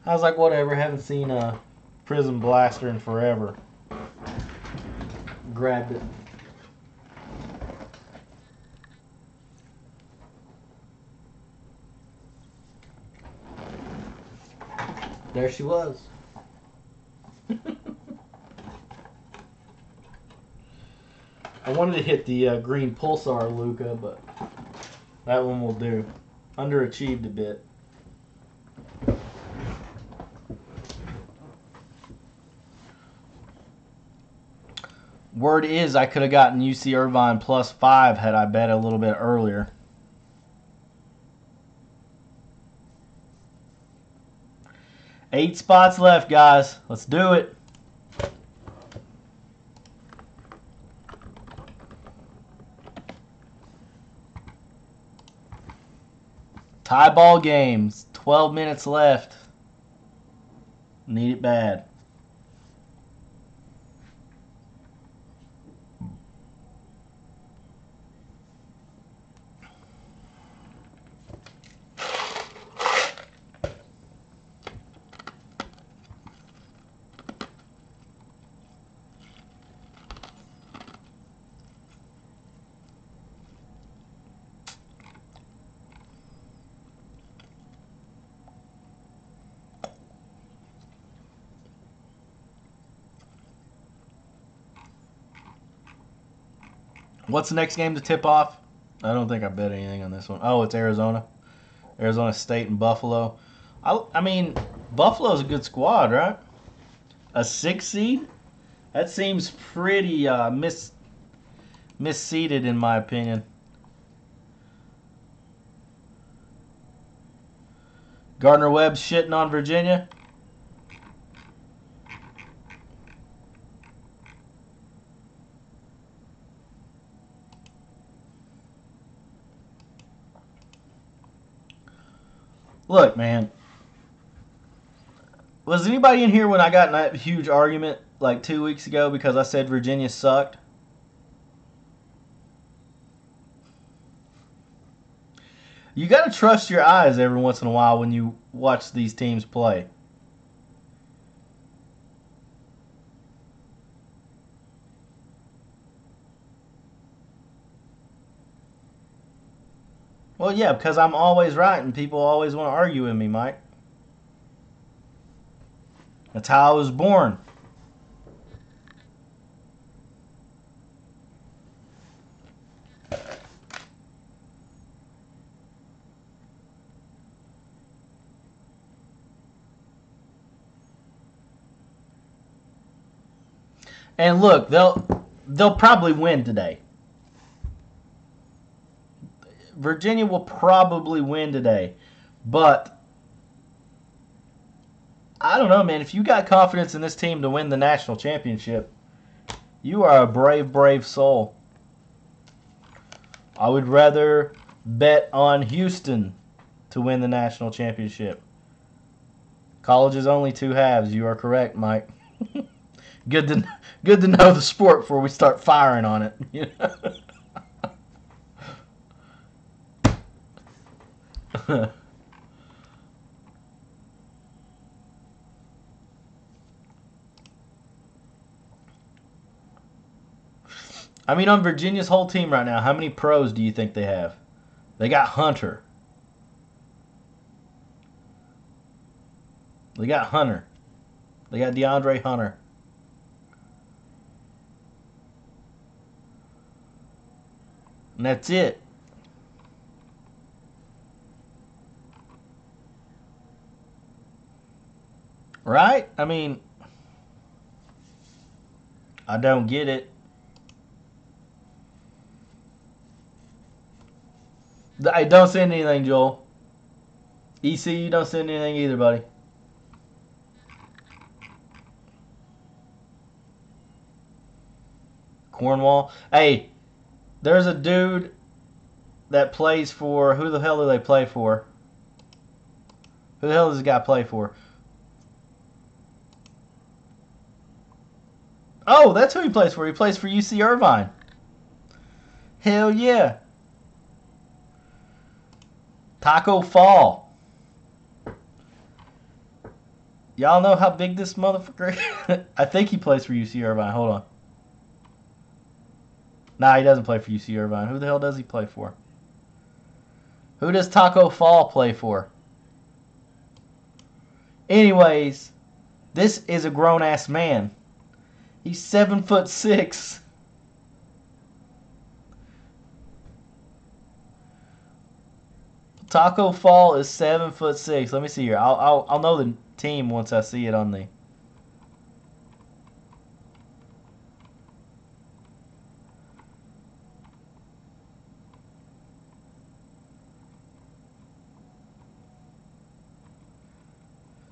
Speaker 1: I was like, whatever, haven't seen a Prism Blaster in forever. Grabbed it. There she was. I wanted to hit the green Pulsar Luca, but that one will do. Underachieved a bit. Word is I could have gotten UC Irvine +5 had I bet a little bit earlier. Eight spots left, guys. Let's do it. Tie ball games. 12 minutes left. Need it bad. What's the next game to tip off? I don't think I bet anything on this one. Oh, it's Arizona. Arizona State and Buffalo. I mean, Buffalo's a good squad, right? A 6 seed? That seems pretty misseeded in my opinion. Gardner Webb's shitting on Virginia. Look, man. Was anybody in here when I got in that huge argument like 2 weeks ago because I said Virginia sucked? You got to trust your eyes every once in a while when you watch these teams play. Well, yeah, because I'm always right and people always want to argue with me, Mike. That's how I was born. And look, they'll probably win today. Virginia will probably win today. But I don't know, man. If you got confidence in this team to win the national championship, you are a brave, brave soul. I would rather bet on Houston to win the national championship. College is only two halves. You are correct, Mike. Good to know the sport before we start firing on it. You know? I mean, on Virginia's whole team right now, how many pros do you think they have? They got Hunter. They got Hunter. They got DeAndre Hunter. And that's it. Right? I mean, I don't get it. I don't send anything, Joel. ECU don't send anything either, buddy. Cornwall. Hey, there's a dude that plays for... Who the hell do they play for? Who the hell does this guy play for? Oh, that's who he plays for. He plays for UC Irvine. Hell yeah. Taco Fall. Y'all know how big this motherfucker is? I think he plays for UC Irvine. Hold on. Nah, he doesn't play for UC Irvine. Who the hell does he play for? Who does Taco Fall play for? Anyways, this is a grown-ass man. He's 7'6". Taco Fall is 7'6". Let me see here. I'll know the team once I see it on the...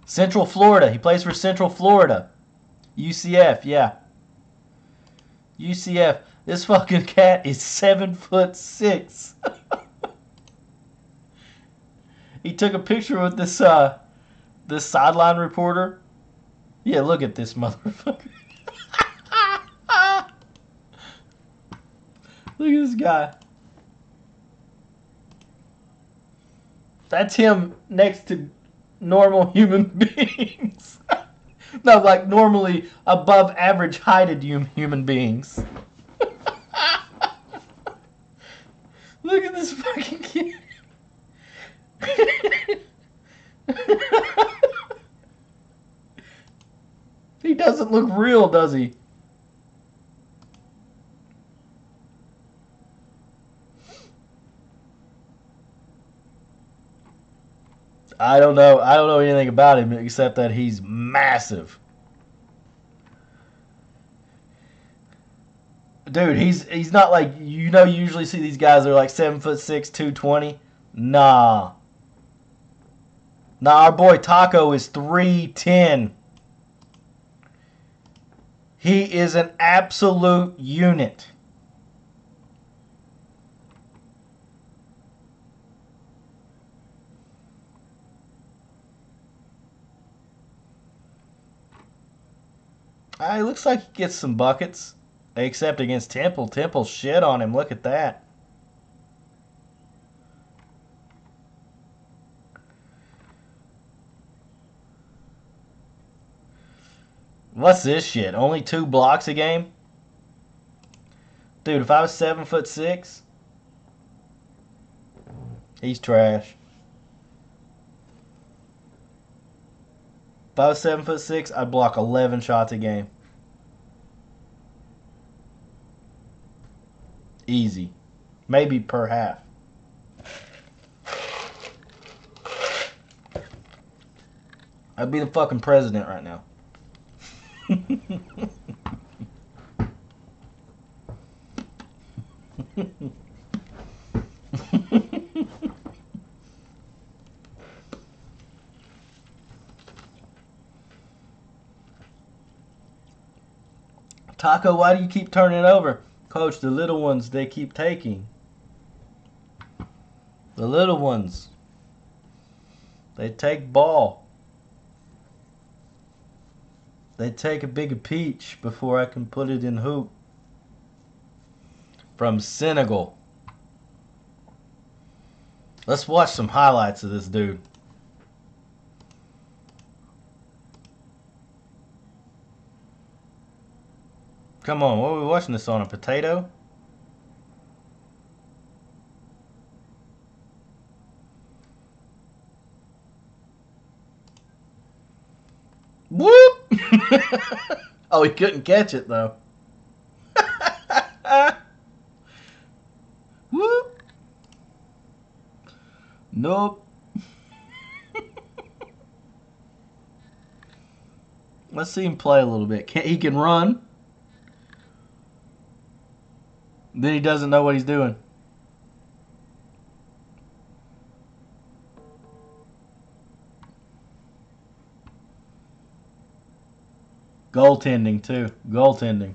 Speaker 1: Central Florida. He plays for Central Florida. UCF, yeah. UCF. This fucking cat is 7'6". He took a picture with this this sideline reporter. Yeah, look at this motherfucker. Look at this guy. That's him next to normal human beings. No, like normally above average heighted human beings. Look at this fucking kid. He doesn't look real, does he? I don't know. I don't know anything about him except that he's massive. Dude, he's not like, you know, you usually see these guys that are like 7'6", 220. Nah. Nah, our boy Taco is 310. He is an absolute unit. It looks like he gets some buckets. Except against Temple. Temple shit on him. Look at that. What's this shit? Only 2 blocks a game? Dude, if I was 7'6", He's trash. If I was 7'6", I'd block 11 shots a game. Easy. Maybe per half. I'd be the fucking president right now. Taco, why do you keep turning it over? Coach, the little ones, they keep taking. The little ones. They take ball. They take a bigger peach before I can put it in hoop. From Senegal. Let's watch some highlights of this dude. Come on, what are we watching this on? A potato? Whoop! Oh, he couldn't catch it though. Whoop! Nope. Let's see him play a little bit. He can run. Then he doesn't know what he's doing. Goaltending too. Goaltending.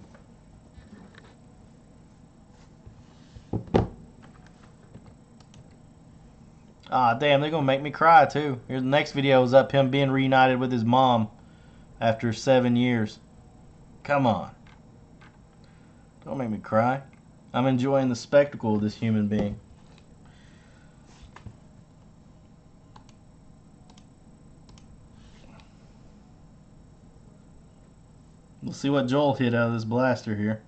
Speaker 1: Ah, damn, they're gonna make me cry too. Here's the next video is up him being reunited with his mom after 7 years. Come on. Don't make me cry. I'm enjoying the spectacle of this human being. We'll see what Joel hit out of this blaster here.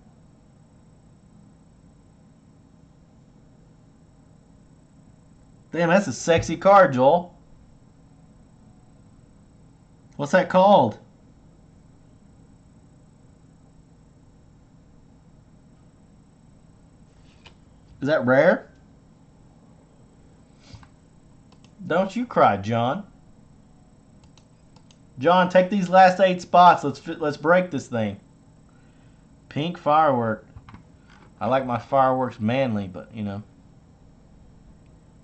Speaker 1: Damn, that's a sexy card, Joel. What's that called? Is that rare? Don't you cry, John. John, take these last 8 spots. Let's break this thing. Pink firework. I like my fireworks manly, but you know,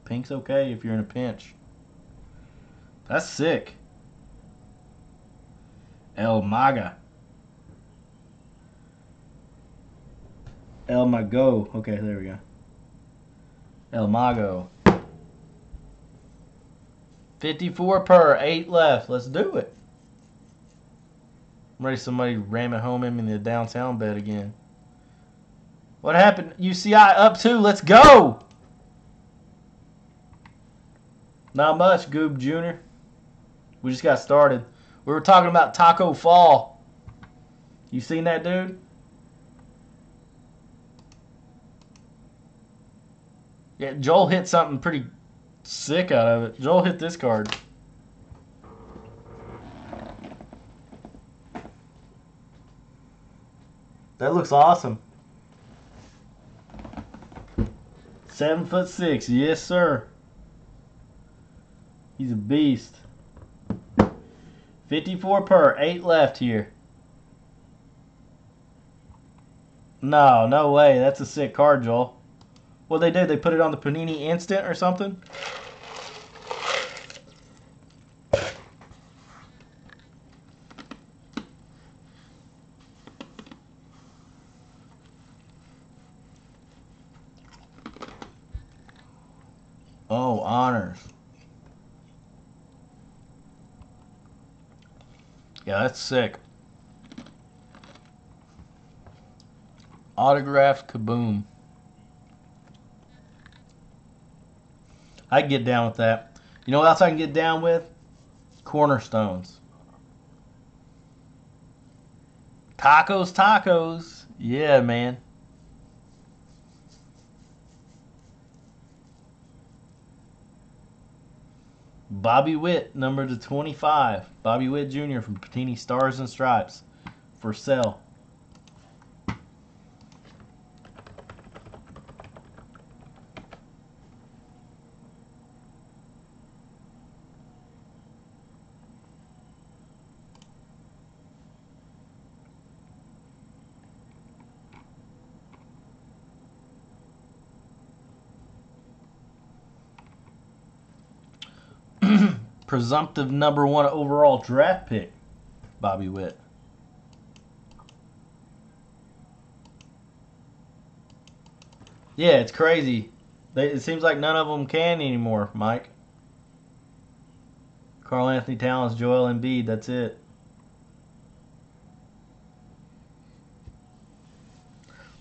Speaker 1: pink's okay if you're in a pinch. That's sick. El Maga. El Mago. Okay, there we go. El Mago. 54 per, 8 left. Let's do it. I'm ready somebody ram it home in the downtown bet again. What happened? UCI up 2. Let's go. Not much, Goob Jr. We just got started. We were talking about Taco Fall. You seen that dude? Yeah, Joel hit something pretty sick out of it. Joel hit this card. That looks awesome. 7'6", yes sir. He's a beast. 54 per, 8 left here. No, no way. That's a sick card, Joel. What they did? They put it on the Panini Instant or something? Oh, honors. Yeah, that's sick. Autographed Kaboom. I can get down with that. You know what else I can get down with? Cornerstones. Tacos, tacos. Yeah, man. . Bobby Witt, number to 25. Bobby Witt Jr. from Panini Stars and Stripes for sale. Presumptive number 1 overall draft pick, Bobby Witt. Yeah, it's crazy. It seems like none of them can anymore, Mike. Karl Anthony Towns, Joel Embiid, that's it.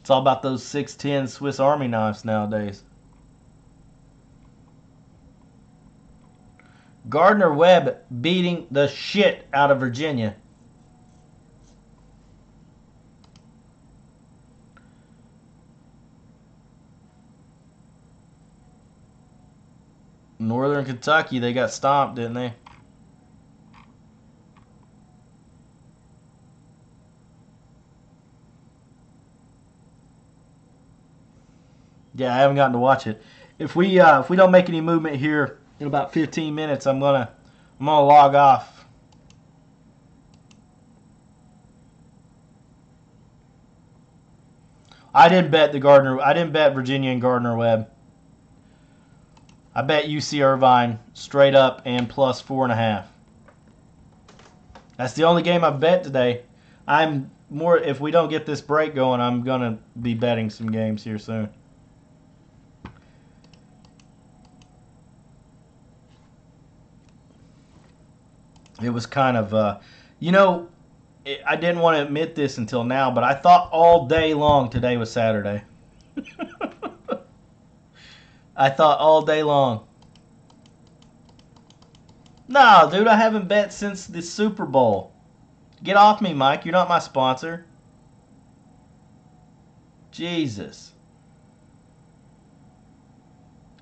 Speaker 1: It's all about those 6'10 Swiss Army knives nowadays. Gardner Webb beating the shit out of Virginia. Northern Kentucky, they got stomped, didn't they? Yeah, I haven't gotten to watch it. If we don't make any movement here in about 15 minutes, I'm gonna log off. I didn't bet Virginia and Gardner Webb. I bet UC Irvine straight up and plus 4.5. That's the only game I've bet today. If we don't get this break going, I'm gonna be betting some games here soon. It was kind of, I didn't want to admit this until now, but I thought all day long today was Saturday. I thought all day long. No, dude, I haven't bet since the Super Bowl. Get off me, Mike. You're not my sponsor. Jesus.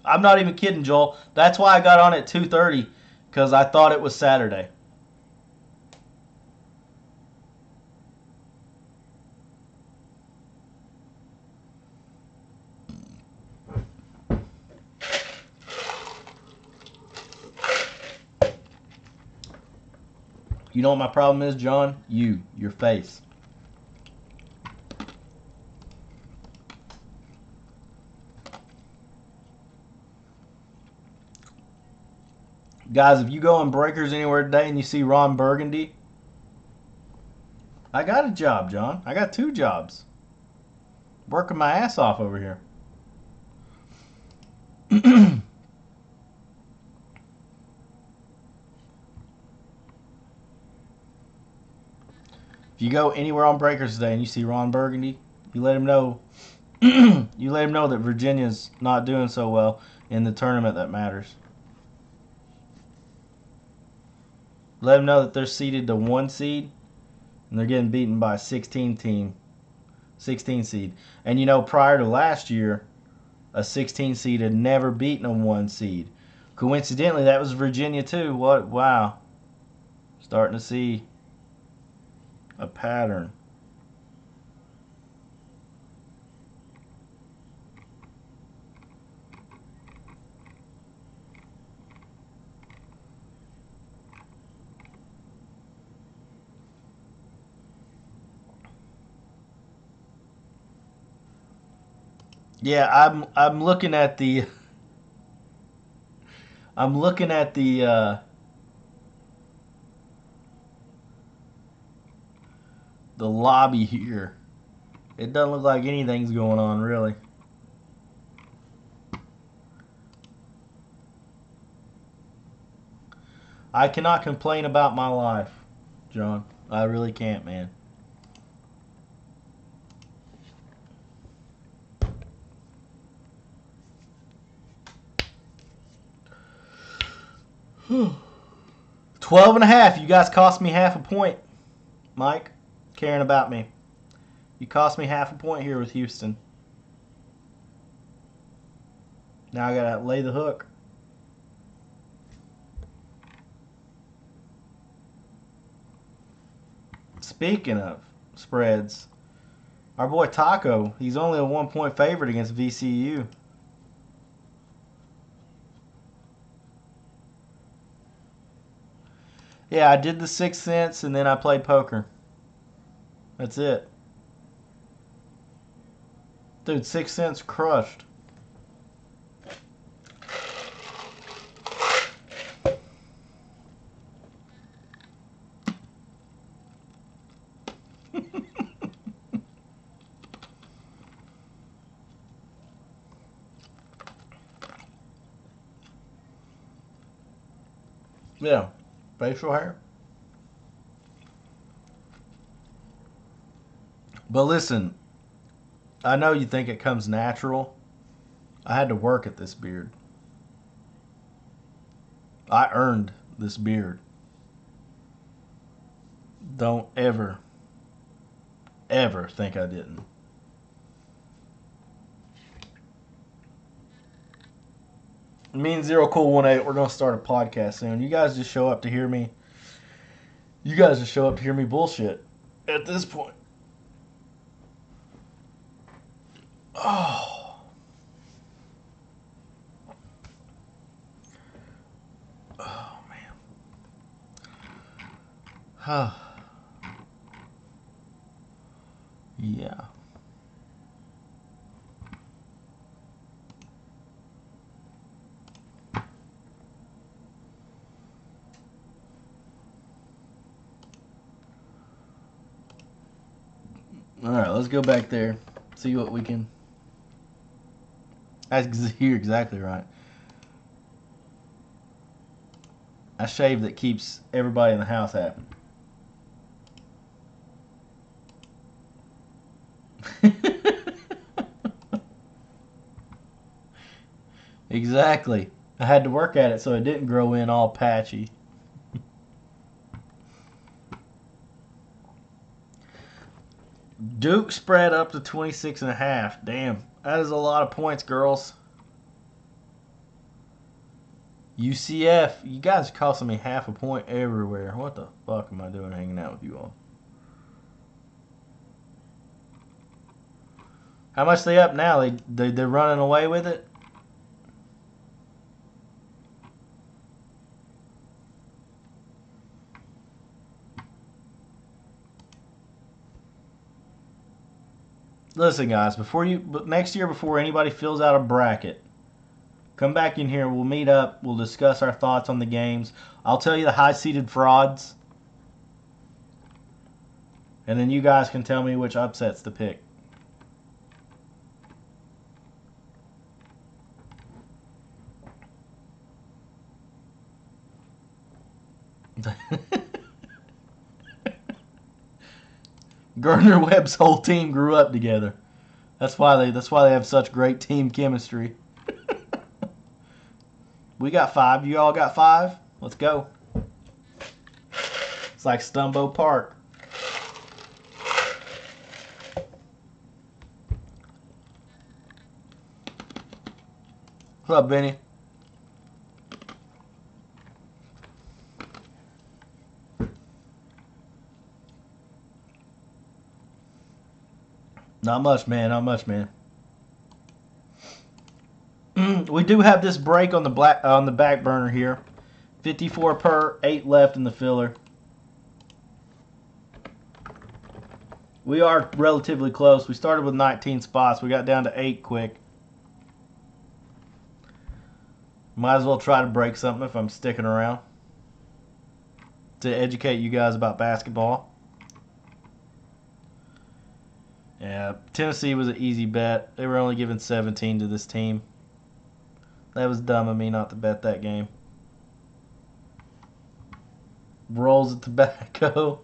Speaker 1: I'm not even kidding, Joel. That's why I got on at 2:30, because I thought it was Saturday. You know what my problem is, John? Your face. Guys, if you go on Breakers anywhere today and you see Ron Burgundy, I got a job, John. I got 2 jobs. Working my ass off over here. If you go anywhere on Breakers today and you see Ron Burgundy, you let him know you let him know that Virginia's not doing so well in the tournament that matters. Let him know that they're seeded to 1 seed and they're getting beaten by a 16 seed. And prior to last year, a 16 seed had never beaten a 1 seed. Coincidentally, that was Virginia too. Wow. Starting to see a pattern. Yeah, I'm looking at the the lobby here. It doesn't look like anything's going on, really. I cannot complain about my life, John. I really can't, man. Whew. 12.5. You guys cost me half a point, Mike. Caring about me. You cost me half a point here with Houston. Now I gotta lay the hook. Speaking of spreads, our boy Taco, he's only a 1-point favorite against VCU. Yeah, I did the 6 cents and then I played poker. That's it. Dude, 6 cents crushed. Yeah, facial hair. But listen, I know you think it comes natural. I had to work at this beard. I earned this beard. Don't ever, ever think I didn't. Me and Zero Cool 18, we're gonna start a podcast soon. You guys just show up to hear me. You guys just show up to hear me bullshit. At this point. Oh. Oh man. Huh. Yeah. All right, let's go back there. See what we can. You're exactly right. A shave that keeps everybody in the house happy. Exactly. I had to work at it so it didn't grow in all patchy. Duke spread up to 26.5. Damn, that is a lot of points, girls. UCF, you guys are costing me half a point everywhere. What the fuck am I doing hanging out with you all? How much they up now? They're running away with it? Listen, guys, next year, before anybody fills out a bracket, come back in here. We'll meet up. We'll discuss our thoughts on the games. I'll tell you the high-seeded frauds, and then you guys can tell me which upsets to pick. Gardner Webb's whole team grew up together. That's why they have such great team chemistry. We got 5. You all got 5? Let's go. It's like Stumbo Park. What's up, Benny? Not much, man. Not much, man. We do have this break on the back burner here. 54 per, 8 left in the filler. We are relatively close. We started with 19 spots. We got down to 8 quick. Might as well try to break something if I'm sticking around to educate you guys about basketball. Yeah, Tennessee was an easy bet. They were only giving 17 to this team. That was dumb of me not to bet that game. Rolls of tobacco.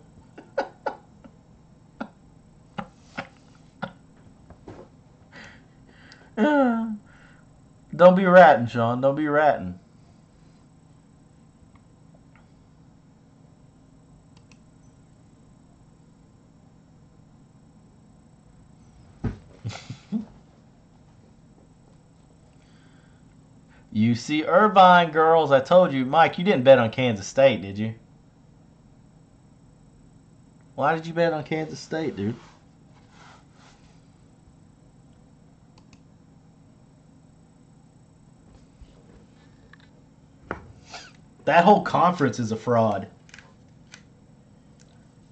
Speaker 1: Don't be ratting, Sean. Don't be ratting. UC Irvine, girls. I told you. Mike, you didn't bet on Kansas State, did you? Why did you bet on Kansas State, dude? That whole conference is a fraud.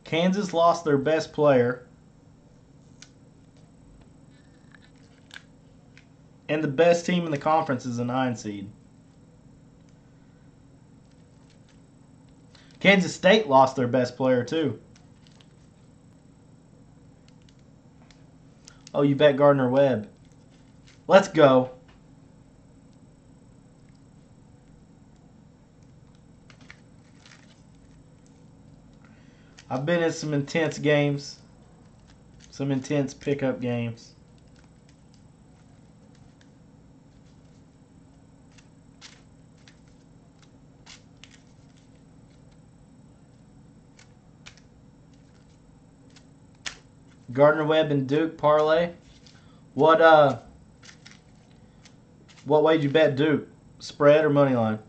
Speaker 1: Kansas lost their best player. And the best team in the conference is a 9 seed. Kansas State lost their best player, too. Oh, you bet Gardner Webb. Let's go. I've been in some intense games. Some intense pickup games. Gardner Webb and Duke parlay. What way did you bet Duke? Spread or money line?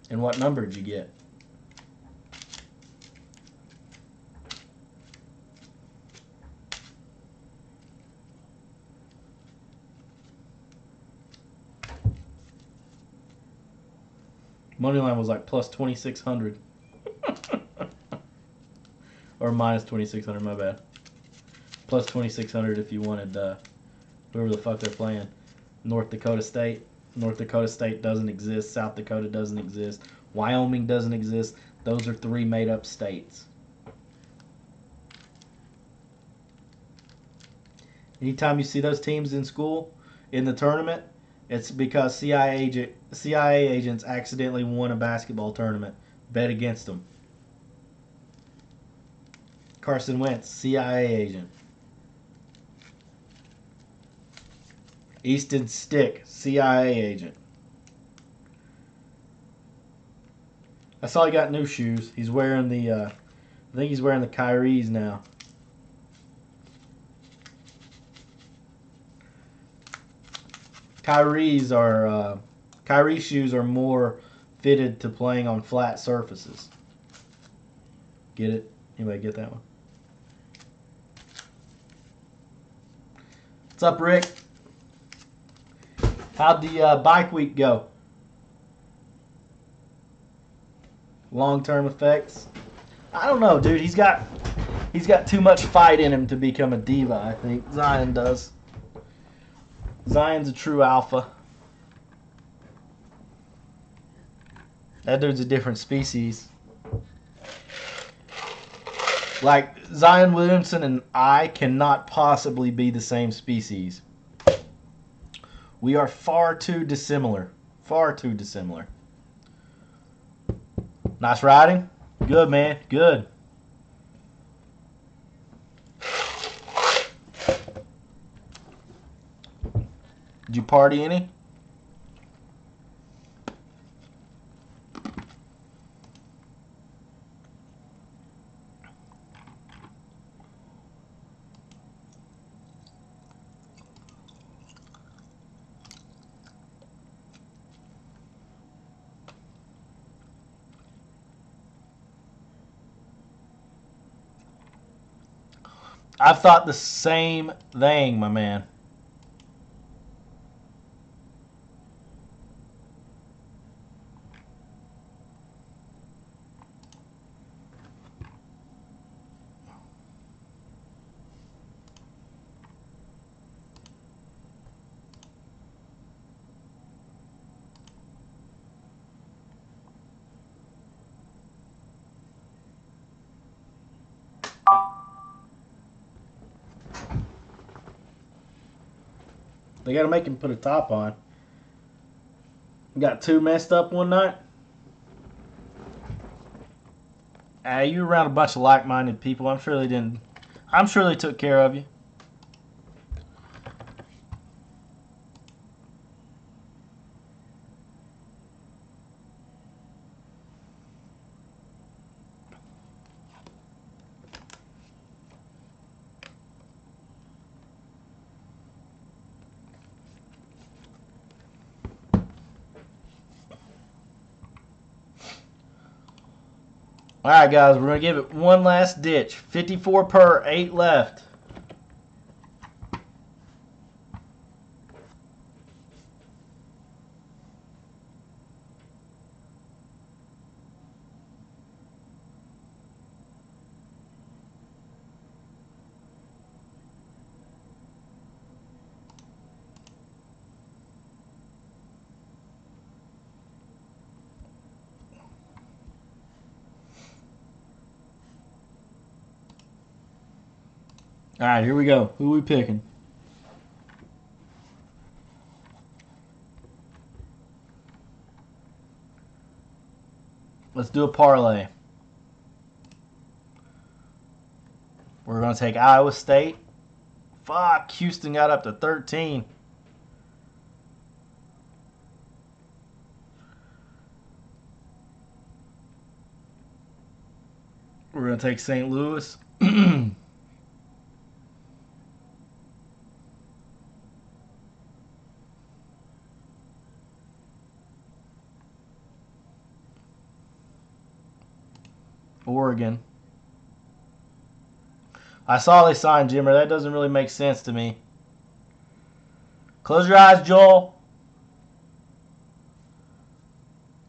Speaker 1: And what number did you get? Money line was like plus 2,600. Or minus 2,600, my bad. Plus 2,600 if you wanted whoever the fuck they're playing. North Dakota State. North Dakota State doesn't exist. South Dakota doesn't exist. Wyoming doesn't exist. Those are 3 made-up states. Anytime you see those teams in school, in the tournament, it's because CIA agents accidentally won a basketball tournament. Bet against them. Carson Wentz, CIA agent. Easton Stick, CIA agent. I saw he got new shoes. He's wearing the, I think he's wearing the Kyrie's now. Kyrie shoes are more fitted to playing on flat surfaces. Get it? Anybody get that one? What's up, Rick? How'd the bike week go? Long-term effects? I don't know, dude. He's got too much fight in him to become a diva, I think. Zion does. Zion's a true alpha. That dude's a different species. Like, Zion Williamson and I cannot possibly be the same species. We are far too dissimilar. Far too dissimilar. Nice riding? Good, man. Good. Did you party any? I've thought the same thing, my man. They got to make him put a top on. Got 2 messed up one night. You were around a bunch of like-minded people. I'm sure they didn't. I'm sure they took care of you. All right, guys, we're going to give it one last ditch. 54 per, 8 left. All right, here we go. Who are we picking? Let's do a parlay. We're going to take Iowa State. Fuck, Houston got up to 13. We're going to take St. Louis. Oregon. I saw they signed Jimmer. That doesn't really make sense to me. Close your eyes, Joel.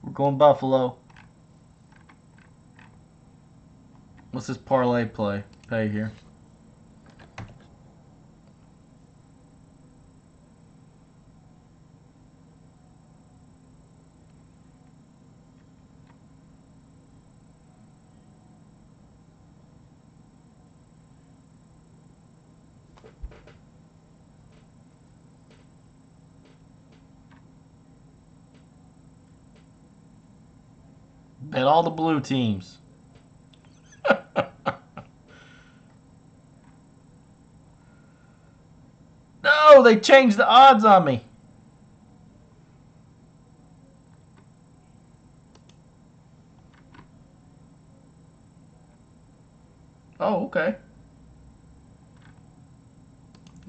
Speaker 1: We're going Buffalo. What's this parlay pay here? Bet all the blue teams. No, they changed the odds on me. Oh, okay.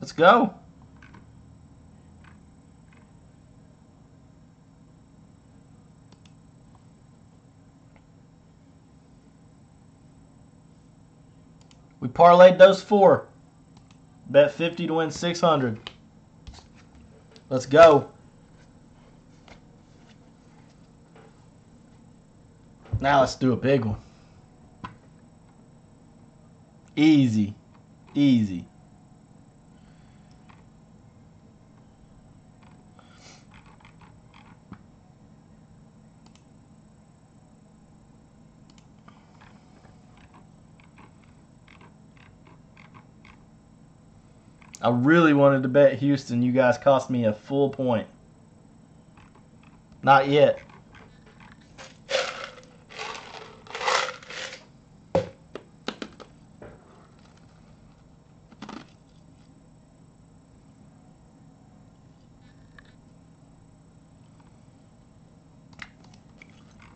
Speaker 1: Let's go. We parlayed those 4. Bet 50 to win 600. Let's go. Now let's do a big one. Easy. Easy. I really wanted to bet Houston. You guys cost me a full point. Not yet.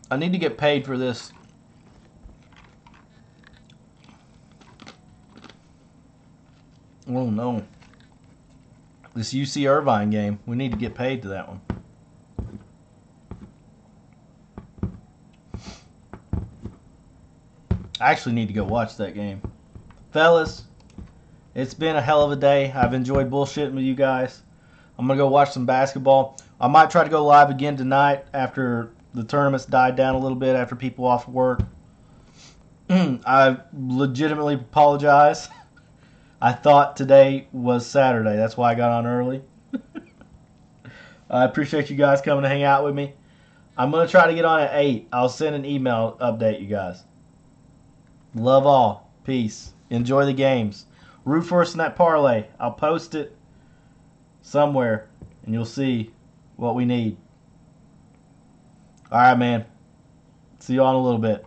Speaker 1: I need to get paid for this. Oh no. This UC Irvine game. We need to get paid to that one. I actually need to go watch that game. Fellas, it's been a hell of a day. I've enjoyed bullshitting with you guys. I'm going to go watch some basketball. I might try to go live again tonight after the tournaments died down a little bit, after people off work. I legitimately apologize. I thought today was Saturday. That's why I got on early. I appreciate you guys coming to hang out with me. I'm going to try to get on at 8. I'll send an email update, you guys. Love all. Peace. Enjoy the games. Root for us in that parlay. I'll post it somewhere, and you'll see what we need. All right, man. See you all in a little bit.